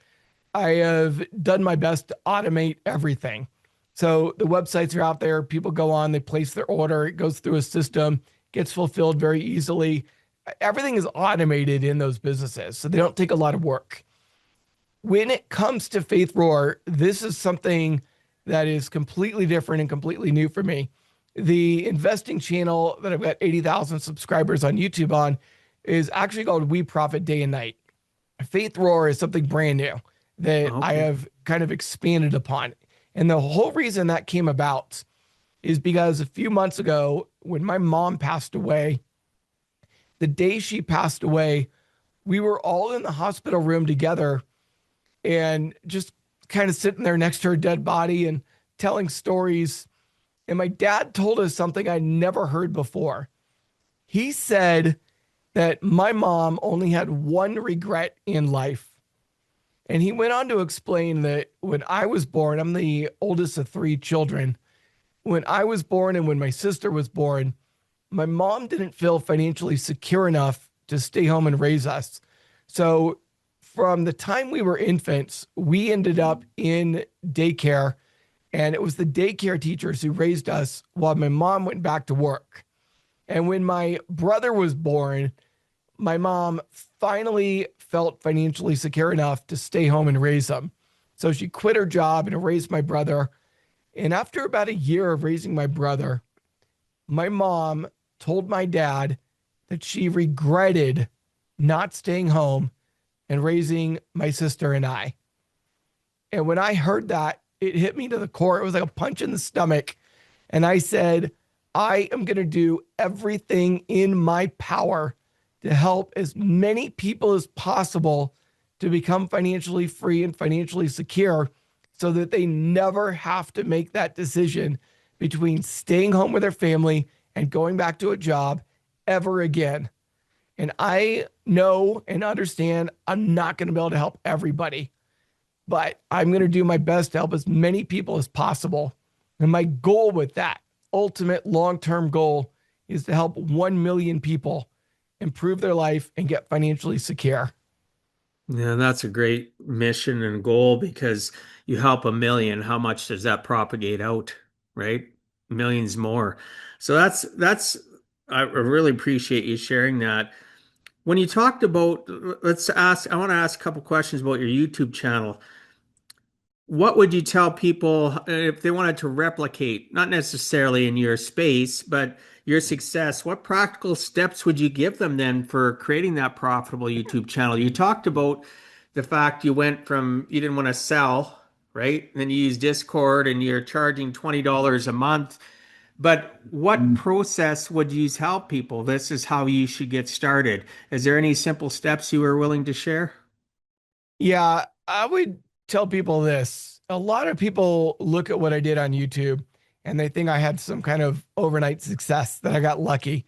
I have done my best to automate everything. So the websites are out there, people go on, they place their order, it goes through a system, gets fulfilled very easily. Everything is automated in those businesses, so they don't take a lot of work. When it comes to Faith Roar, this is something that is completely different and completely new for me. The investing channel that I've got 80,000 subscribers on YouTube on is actually called We Profit Day and Night. Faith Roar is something brand new that I Okay. have kind of expanded upon. And the whole reason that came about is because a few months ago, when my mom passed away, the day she passed away, we were all in the hospital room together and just kind of sitting there next to her dead body and telling stories. And my dad told us something I never heard before. He said that my mom only had one regret in life. And he went on to explain that when I was born, I'm the oldest of three children. When I was born and when my sister was born, my mom didn't feel financially secure enough to stay home and raise us. So from the time we were infants, we ended up in daycare, and it was the daycare teachers who raised us while my mom went back to work. And when my brother was born, my mom finally felt financially secure enough to stay home and raise him. So she quit her job and raised my brother. And after about a year of raising my brother, my mom told my dad that she regretted not staying home and raising my sister and I. And when I heard that, it hit me to the core. It was like a punch in the stomach. And I said, I am going to do everything in my power to help as many people as possible to become financially free and financially secure so that they never have to make that decision between staying home with their family and going back to a job ever again. And I know and understand I'm not going to be able to help everybody, but I'm going to do my best to help as many people as possible. And my goal with that ultimate long-term goal is to help 1 million people improve their life and get financially secure. Yeah, that's a great mission and goal because you help a million. How much does that propagate out, right? Millions more. So that's I really appreciate you sharing that. When you talked about, I want to ask a couple questions about your YouTube channel. What would you tell people if they wanted to replicate, not necessarily in your space, but your success? What practical steps would you give them then for creating that profitable YouTube channel? You talked about the fact you went from, you didn't want to sell, right? And then you use Discord and you're charging $20 a month. But what process would you help people? This is how you should get started. Is there any simple steps you were willing to share? Yeah, I would tell people this. A lot of people look at what I did on YouTube and they think I had some kind of overnight success, that I got lucky.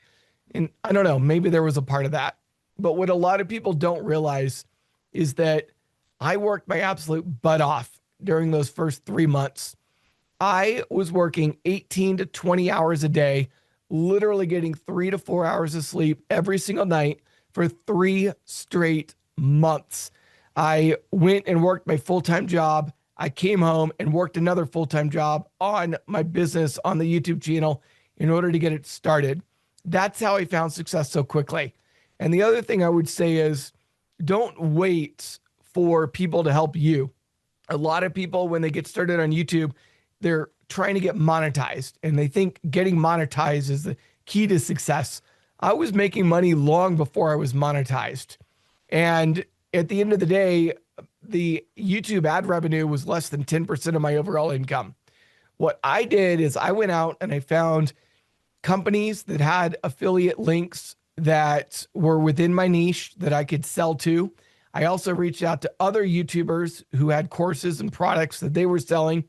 And I don't know, maybe there was a part of that. But what a lot of people don't realize is that I worked my absolute butt off during those first 3 months. I was working 18 to 20 hours a day, literally getting 3 to 4 hours of sleep every single night for 3 straight months. I went and worked my full-time job. I came home and worked another full-time job on my business on the YouTube channel in order to get it started. That's how I found success so quickly. And the other thing I would say is don't wait for people to help you. A lot of people, when they get started on YouTube, they're trying to get monetized and they think getting monetized is the key to success. I was making money long before I was monetized. And at the end of the day, the YouTube ad revenue was less than 10% of my overall income. What I did is I went out and I found companies that had affiliate links that were within my niche that I could sell to. I also reached out to other YouTubers who had courses and products that they were selling,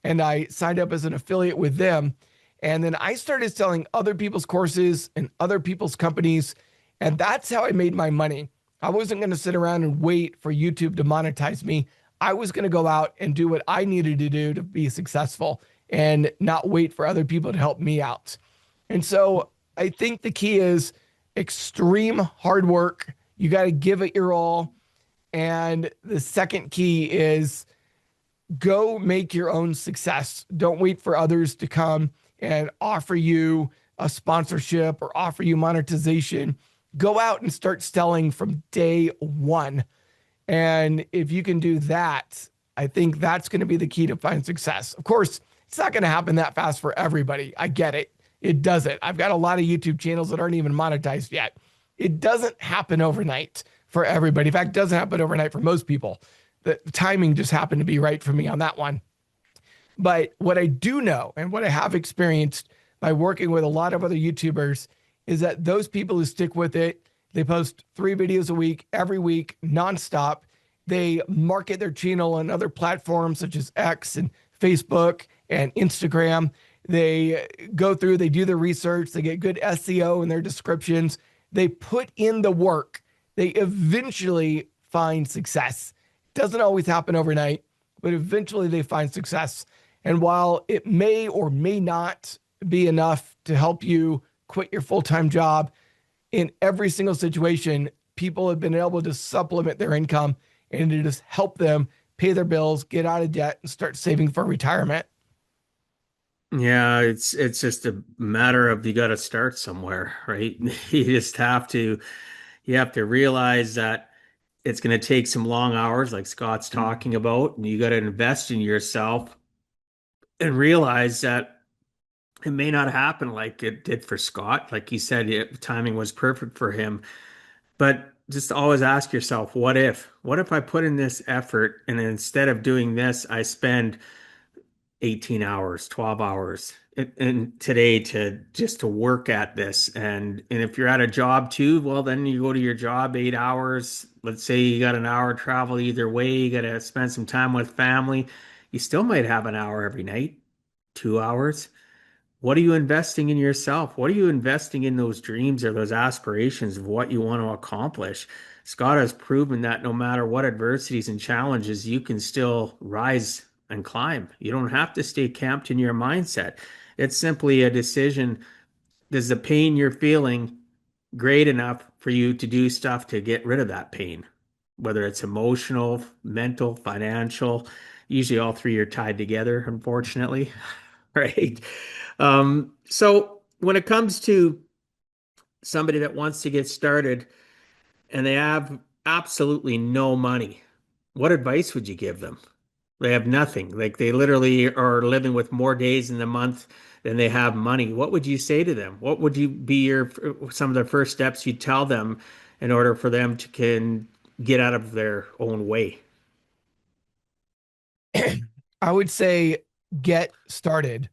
and I signed up as an affiliate with them. And then I started selling other people's courses and other people's companies, and that's how I made my money. I wasn't going to sit around and wait for YouTube to monetize me. I was going to go out and do what I needed to do to be successful and not wait for other people to help me out. And so I think the key is extreme hard work. You got to give it your all. And the second key is go make your own success. Don't wait for others to come and offer you a sponsorship or offer you monetization. Go out and start selling from day one. And if you can do that, I think that's going to be the key to find success. Of course, it's not going to happen that fast for everybody. I get it. It doesn't. I've got a lot of YouTube channels that aren't even monetized yet. It doesn't happen overnight for everybody. In fact, it doesn't happen overnight for most people. The timing just happened to be right for me on that one. But what I do know and what I have experienced by working with a lot of other YouTubers is that those people who stick with it, they post 3 videos a week, every week, nonstop. They market their channel on other platforms such as X and Facebook and Instagram. They go through, they do the research, they get good SEO in their descriptions, they put in the work, they eventually find success. It doesn't always happen overnight, but eventually they find success. And while it may or may not be enough to help you quit your full time job, in every single situation, people have been able to supplement their income and to just help them pay their bills, get out of debt, and start saving for retirement. Yeah, it's just a matter of you got to start somewhere, right? You have to realize that it's going to take some long hours, like Scott's talking about, and you got to invest in yourself and realize that it may not happen like it did for Scott. Like he said, timing was perfect for him. But just always ask yourself, what if? What if I put in this effort and instead of doing this, I spend 18 hours, 12 hours and today to just to work at this. And if you're at a job too, well, then you go to your job 8 hours. Let's say you got an hour travel either way, you got to spend some time with family. You still might have an hour every night, 2 hours. What are you investing in yourself? What are you investing in those dreams or those aspirations of what you want to accomplish? Scott has proven that no matter what adversities and challenges, you can still rise and climb. You don't have to stay camped in your mindset. It's simply a decision. Does the pain you're feeling great enough for you to do stuff to get rid of that pain? Whether it's emotional, mental, financial, usually all three are tied together, unfortunately. Right. So when it comes to somebody that wants to get started and they have absolutely no money, what advice would you give them? They have nothing. Like they literally are living with more days in the month than they have money. What would you say to them? What would you be your some of the first steps you tell them in order for them to can get out of their own way? I would say get started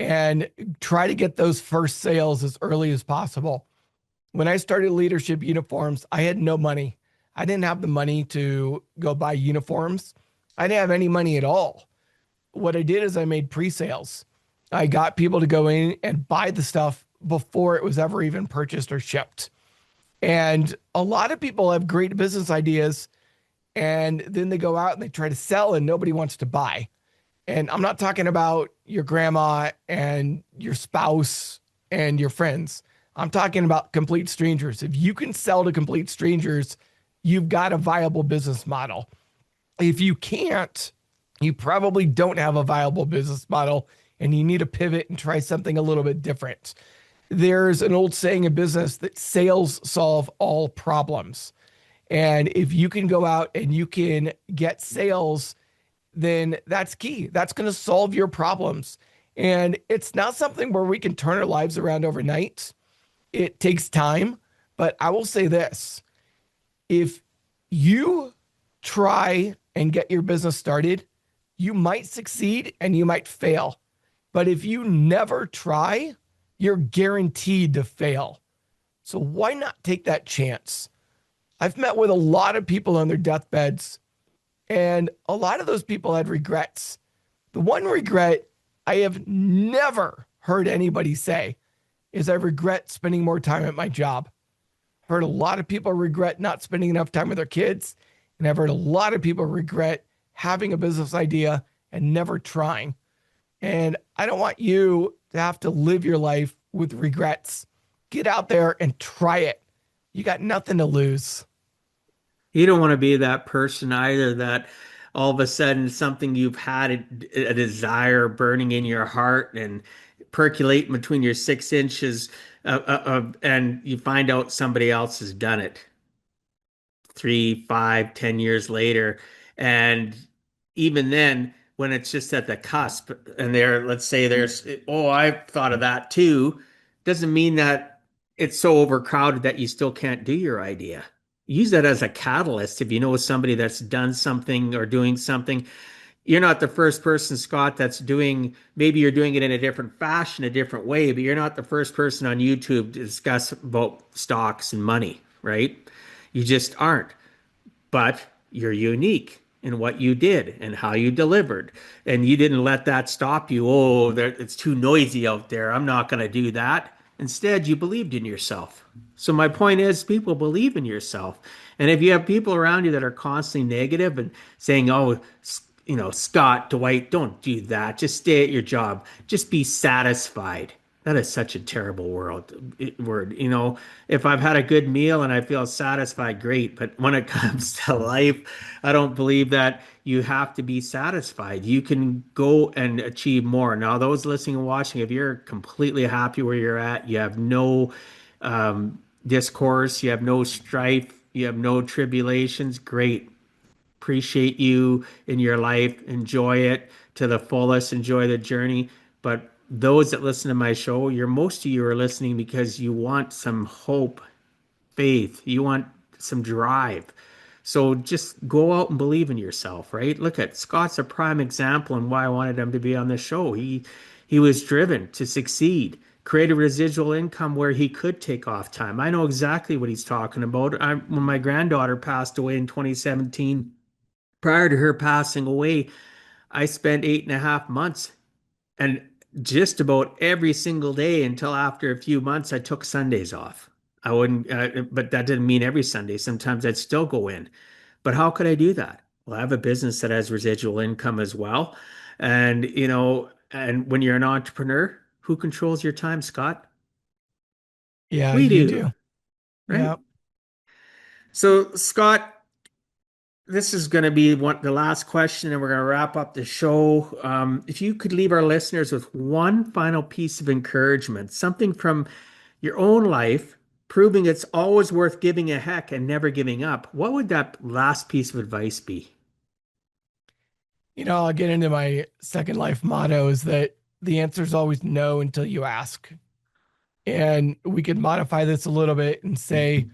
and try to get those first sales as early as possible. When I started leadership uniforms, I had no money. I didn't have the money to go buy uniforms. I didn't have any money at all. What I did is I made pre-sales. I got people to go in and buy the stuff before it was ever even purchased or shipped. And a lot of people have great business ideas and then they go out and they try to sell and nobody wants to buy. And I'm not talking about your grandma and your spouse and your friends. I'm talking about complete strangers. If you can sell to complete strangers, you've got a viable business model. If you can't, you probably don't have a viable business model and you need to pivot and try something a little bit different. There's an old saying in business that sales solve all problems. And if you can go out and you can get sales, then that's key. That's going to solve your problems. And it's not something where we can turn our lives around overnight. It takes time. But I will say this, if you try and get your business started, you might succeed and you might fail. But if you never try, you're guaranteed to fail. So why not take that chance? I've met with a lot of people on their deathbeds, and a lot of those people had regrets. The one regret I have never heard anybody say is I regret spending more time at my job. I've heard a lot of people regret not spending enough time with their kids, and I've heard a lot of people regret having a business idea and never trying. And I don't want you to have to live your life with regrets. Get out there and try it. You got nothing to lose. You don't want to be that person either that all of a sudden something you've had a desire burning in your heart and percolating between your 6 inches and you find out somebody else has done it 3, 5, 10 years later. And even then, when it's just at the cusp and there, let's say there's, oh, I've thought of that too, doesn't mean that it's so overcrowded that you still can't do your idea. Use that as a catalyst. If you know somebody that's done something or doing something, you're not the first person, Scott, that's doing, maybe you're doing it in a different fashion, a different way, but you're not the first person on YouTube to discuss about stocks and money, right? You just aren't, but you're unique in what you did and how you delivered. And you didn't let that stop you. Oh, it's too noisy out there. I'm not going to do that. Instead, you believed in yourself. So my point is, people believe in yourself. And if you have people around you that are constantly negative and saying, "Oh, Scott, Dwight, don't do that. Just stay at your job. Just be satisfied." That is such a terrible word. If I've had a good meal and I feel satisfied, great. But when it comes to life, I don't believe that you have to be satisfied. You can go and achieve more. Now, those listening and watching, if you're completely happy where you're at, you have no discourse, you have no strife, you have no tribulations, great. Appreciate you in your life. Enjoy it to the fullest. Enjoy the journey. But those that listen to my show, most of you are listening because you want some hope, faith. You want some drive. So just go out and believe in yourself, right? Look at Scott's a prime example and why I wanted him to be on the show. He was driven to succeed, create a residual income where he could take off time. I know exactly what he's talking about. When my granddaughter passed away in 2017, prior to her passing away, I spent 8.5 months and just about every single day until after a few months, I took Sundays off. I wouldn't, but that didn't mean every Sunday. Sometimes I'd still go in. But how could I do that? Well, I have a business that has residual income as well. And when you're an entrepreneur, who controls your time, Scott? Yeah, We you do, do. right? Yeah. So, Scott, this is going to be the last question, and we're going to wrap up the show. If you could leave our listeners with one final piece of encouragement, something from your own life, proving it's always worth giving a heck and never giving up, what would that last piece of advice be? I'll get into my second life motto is that the answer is always no until you ask. And we could modify this a little bit and say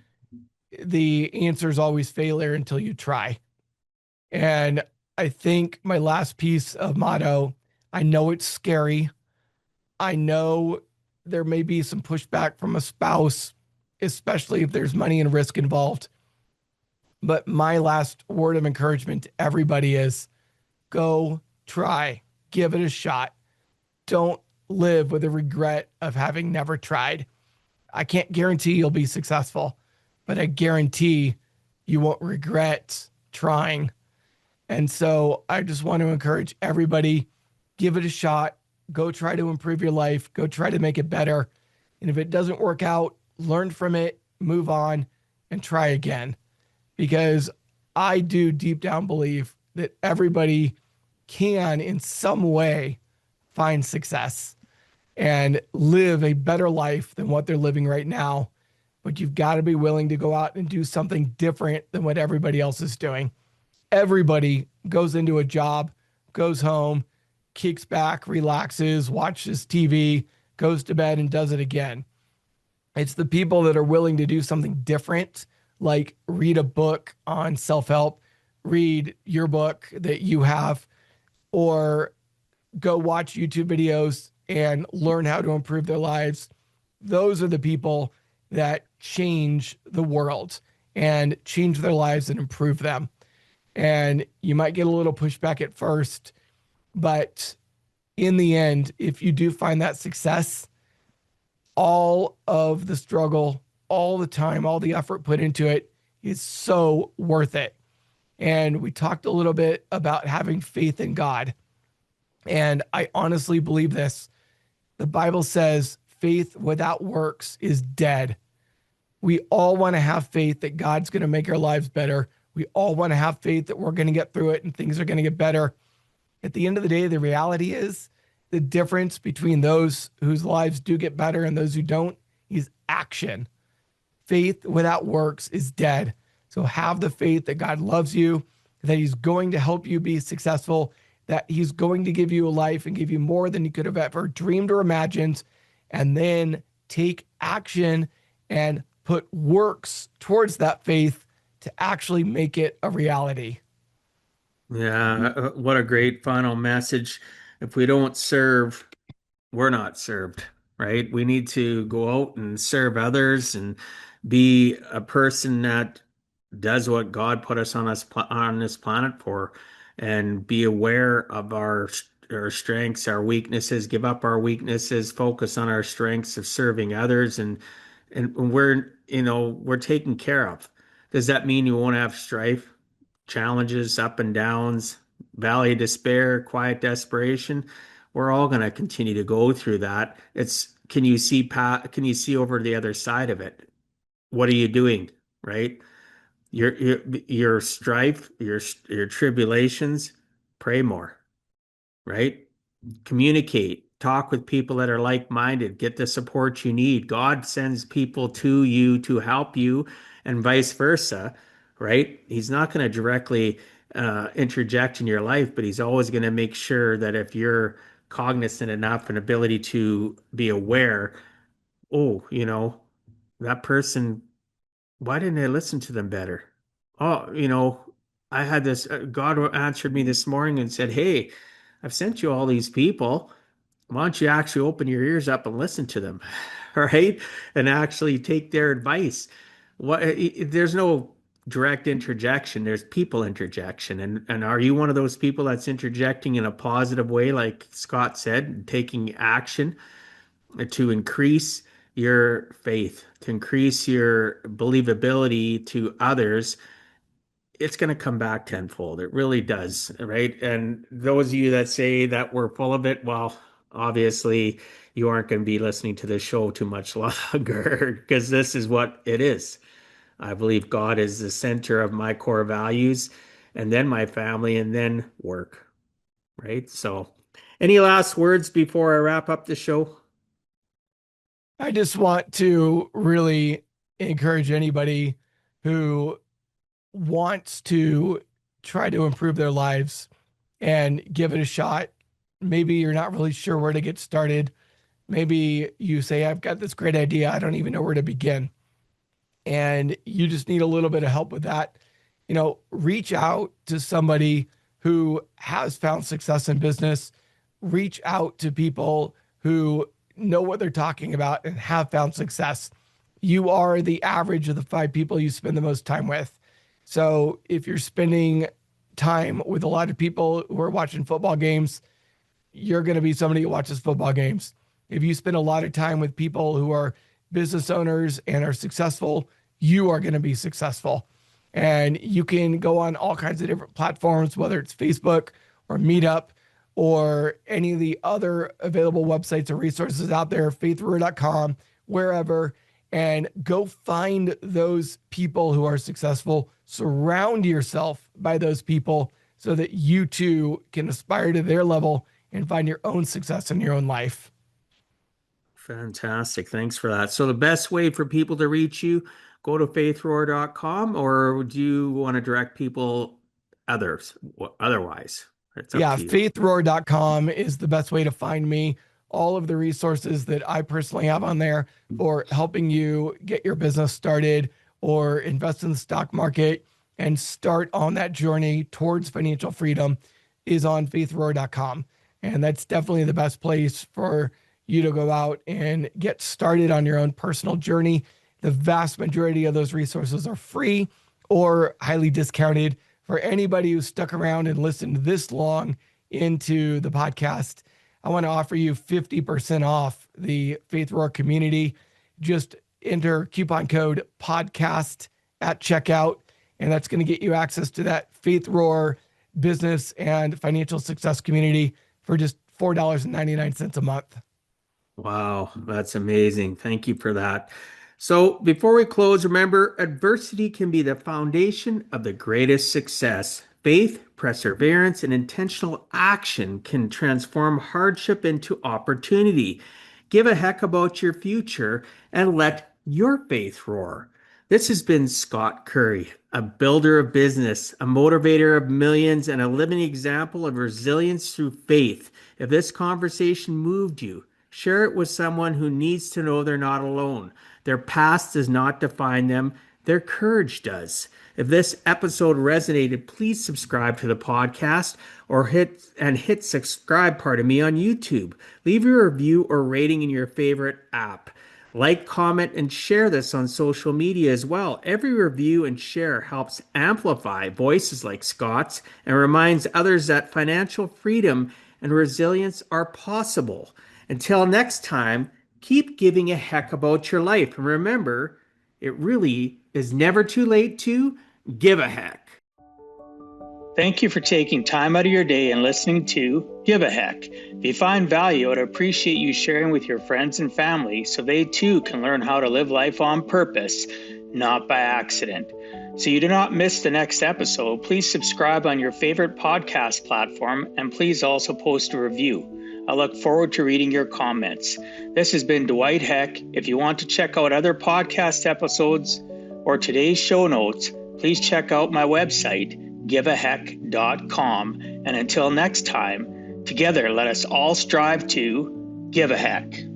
the answer is always failure until you try. And I think my last piece of motto, I know it's scary. I know there may be some pushback from a spouse, especially if there's money and risk involved. But my last word of encouragement to everybody is go try, give it a shot. Don't live with a regret of having never tried. I can't guarantee you'll be successful, but I guarantee you won't regret trying. And so I just want to encourage everybody, give it a shot, go try to improve your life, go try to make it better. And if it doesn't work out, learn from it, move on, and try again. Because I do deep down believe that everybody can, in some way, find success and live a better life than what they're living right now. But you've got to be willing to go out and do something different than what everybody else is doing. Everybody goes into a job, goes home, kicks back, relaxes, watches TV, goes to bed, and does it again. It's the people that are willing to do something different, like read a book on self help, read your book that you have, or go watch YouTube videos and learn how to improve their lives. Those are the people that change the world and change their lives and improve them. And you might get a little pushback at first, but in the end, if you do find that success, all of the struggle, all the time, all the effort put into it is so worth it. And we talked a little bit about having faith in God. And I honestly believe this. The Bible says faith without works is dead. We all want to have faith that God's going to make our lives better. We all want to have faith that we're going to get through it and things are going to get better. At the end of the day, the reality is the difference between those whose lives do get better and those who don't is action. Faith without works is dead. So have the faith that God loves you, that He's going to help you be successful, that He's going to give you a life and give you more than you could have ever dreamed or imagined. And then take action and put works towards that faith to actually make it a reality. Yeah, what a great final message. If we don't serve, we're not served, right? We need to go out and serve others and be a person that does what God put us on this planet for, and be aware of our strengths, our weaknesses, give up our weaknesses, focus on our strengths of serving others, and we're taken care of. Does that mean you won't have strife, challenges, up and downs, valley of despair, quiet desperation? We're all going to continue to go through that. It's can you see over the other side of it? What are you doing? Right? Your strife, your tribulations, pray more, right? Communicate, talk with people that are like-minded, get the support you need. God sends people to you to help you, and vice versa, right? He's not going to directly interject in your life, but he's always going to make sure that if you're cognizant enough and ability to be aware, oh, that person, why didn't I listen to them better? Oh, I had this, God answered me this morning and said, hey, I've sent you all these people. Why don't you actually open your ears up and listen to them, right? And actually take their advice. There's no direct interjection, there's people interjection. And are you one of those people that's interjecting in a positive way, like Scott said, and taking action to increase your faith, to increase your believability to others? It's going to come back tenfold. It really does, right? And those of you that say that we're full of it, well, obviously you aren't going to be listening to this show too much longer because this is what it is. I believe God is the center of my core values, and then my family, and then work, right? So, any last words before I wrap up the show? I just want to really encourage anybody who wants to try to improve their lives and give it a shot. Maybe you're not really sure where to get started. Maybe you say, I've got this great idea. I don't even know where to begin. And you just need a little bit of help with that. Reach out to somebody who has found success in business. Reach out to people who know what they're talking about and have found success. You are the average of the 5 people you spend the most time with. So if you're spending time with a lot of people who are watching football games, you're going to be somebody who watches football games. If you spend a lot of time with people who are business owners and are successful, you are going to be successful. And you can go on all kinds of different platforms, whether it's Facebook or Meetup or any of the other available websites or resources out there, faithroar.com, wherever, and go find those people who are successful. Surround yourself by those people so that you too can aspire to their level and find your own success in your own life. Fantastic. Thanks for that. So the best way for people to reach you, go to faithroar.com, or do you want to direct people otherwise? It's up Yeah, to you. faithroar.com is the best way to find me. All of the resources that I personally have on there for helping you get your business started or invest in the stock market and start on that journey towards financial freedom is on faithroar.com. And that's definitely the best place for you to go out and get started on your own personal journey. The vast majority of those resources are free or highly discounted. For anybody who's stuck around and listened this long into the podcast, I want to offer you 50% off the Faith Roar community. Just enter coupon code podcast at checkout, and that's going to get you access to that Faith Roar business and financial success community for just $4.99 a month. Wow, that's amazing. Thank you for that. So, before we close, remember adversity can be the foundation of the greatest success. Faith, perseverance, and intentional action can transform hardship into opportunity. Give a heck about your future and let your faith roar. This has been Scott Curry, a builder of business, a motivator of millions, and a living example of resilience through faith. If this conversation moved you, share it with someone who needs to know they're not alone. Their past does not define them, their courage does. If this episode resonated, please subscribe to the podcast or hit subscribe, pardon me, on YouTube. Leave your review or rating in your favorite app. Like, comment, and share this on social media as well. Every review and share helps amplify voices like Scott's and reminds others that financial freedom and resilience are possible. Until next time, keep giving a heck about your life. And remember, it really is never too late to give a heck. Thank you for taking time out of your day and listening to Give a Heck. If you find value, I'd appreciate you sharing with your friends and family so they too can learn how to live life on purpose, not by accident. So you do not miss the next episode, please subscribe on your favorite podcast platform and please also post a review. I look forward to reading your comments. This has been Dwight Heck. If you want to check out other podcast episodes or today's show notes, please check out my website, giveaheck.com. And until next time, together let us all strive to give a heck.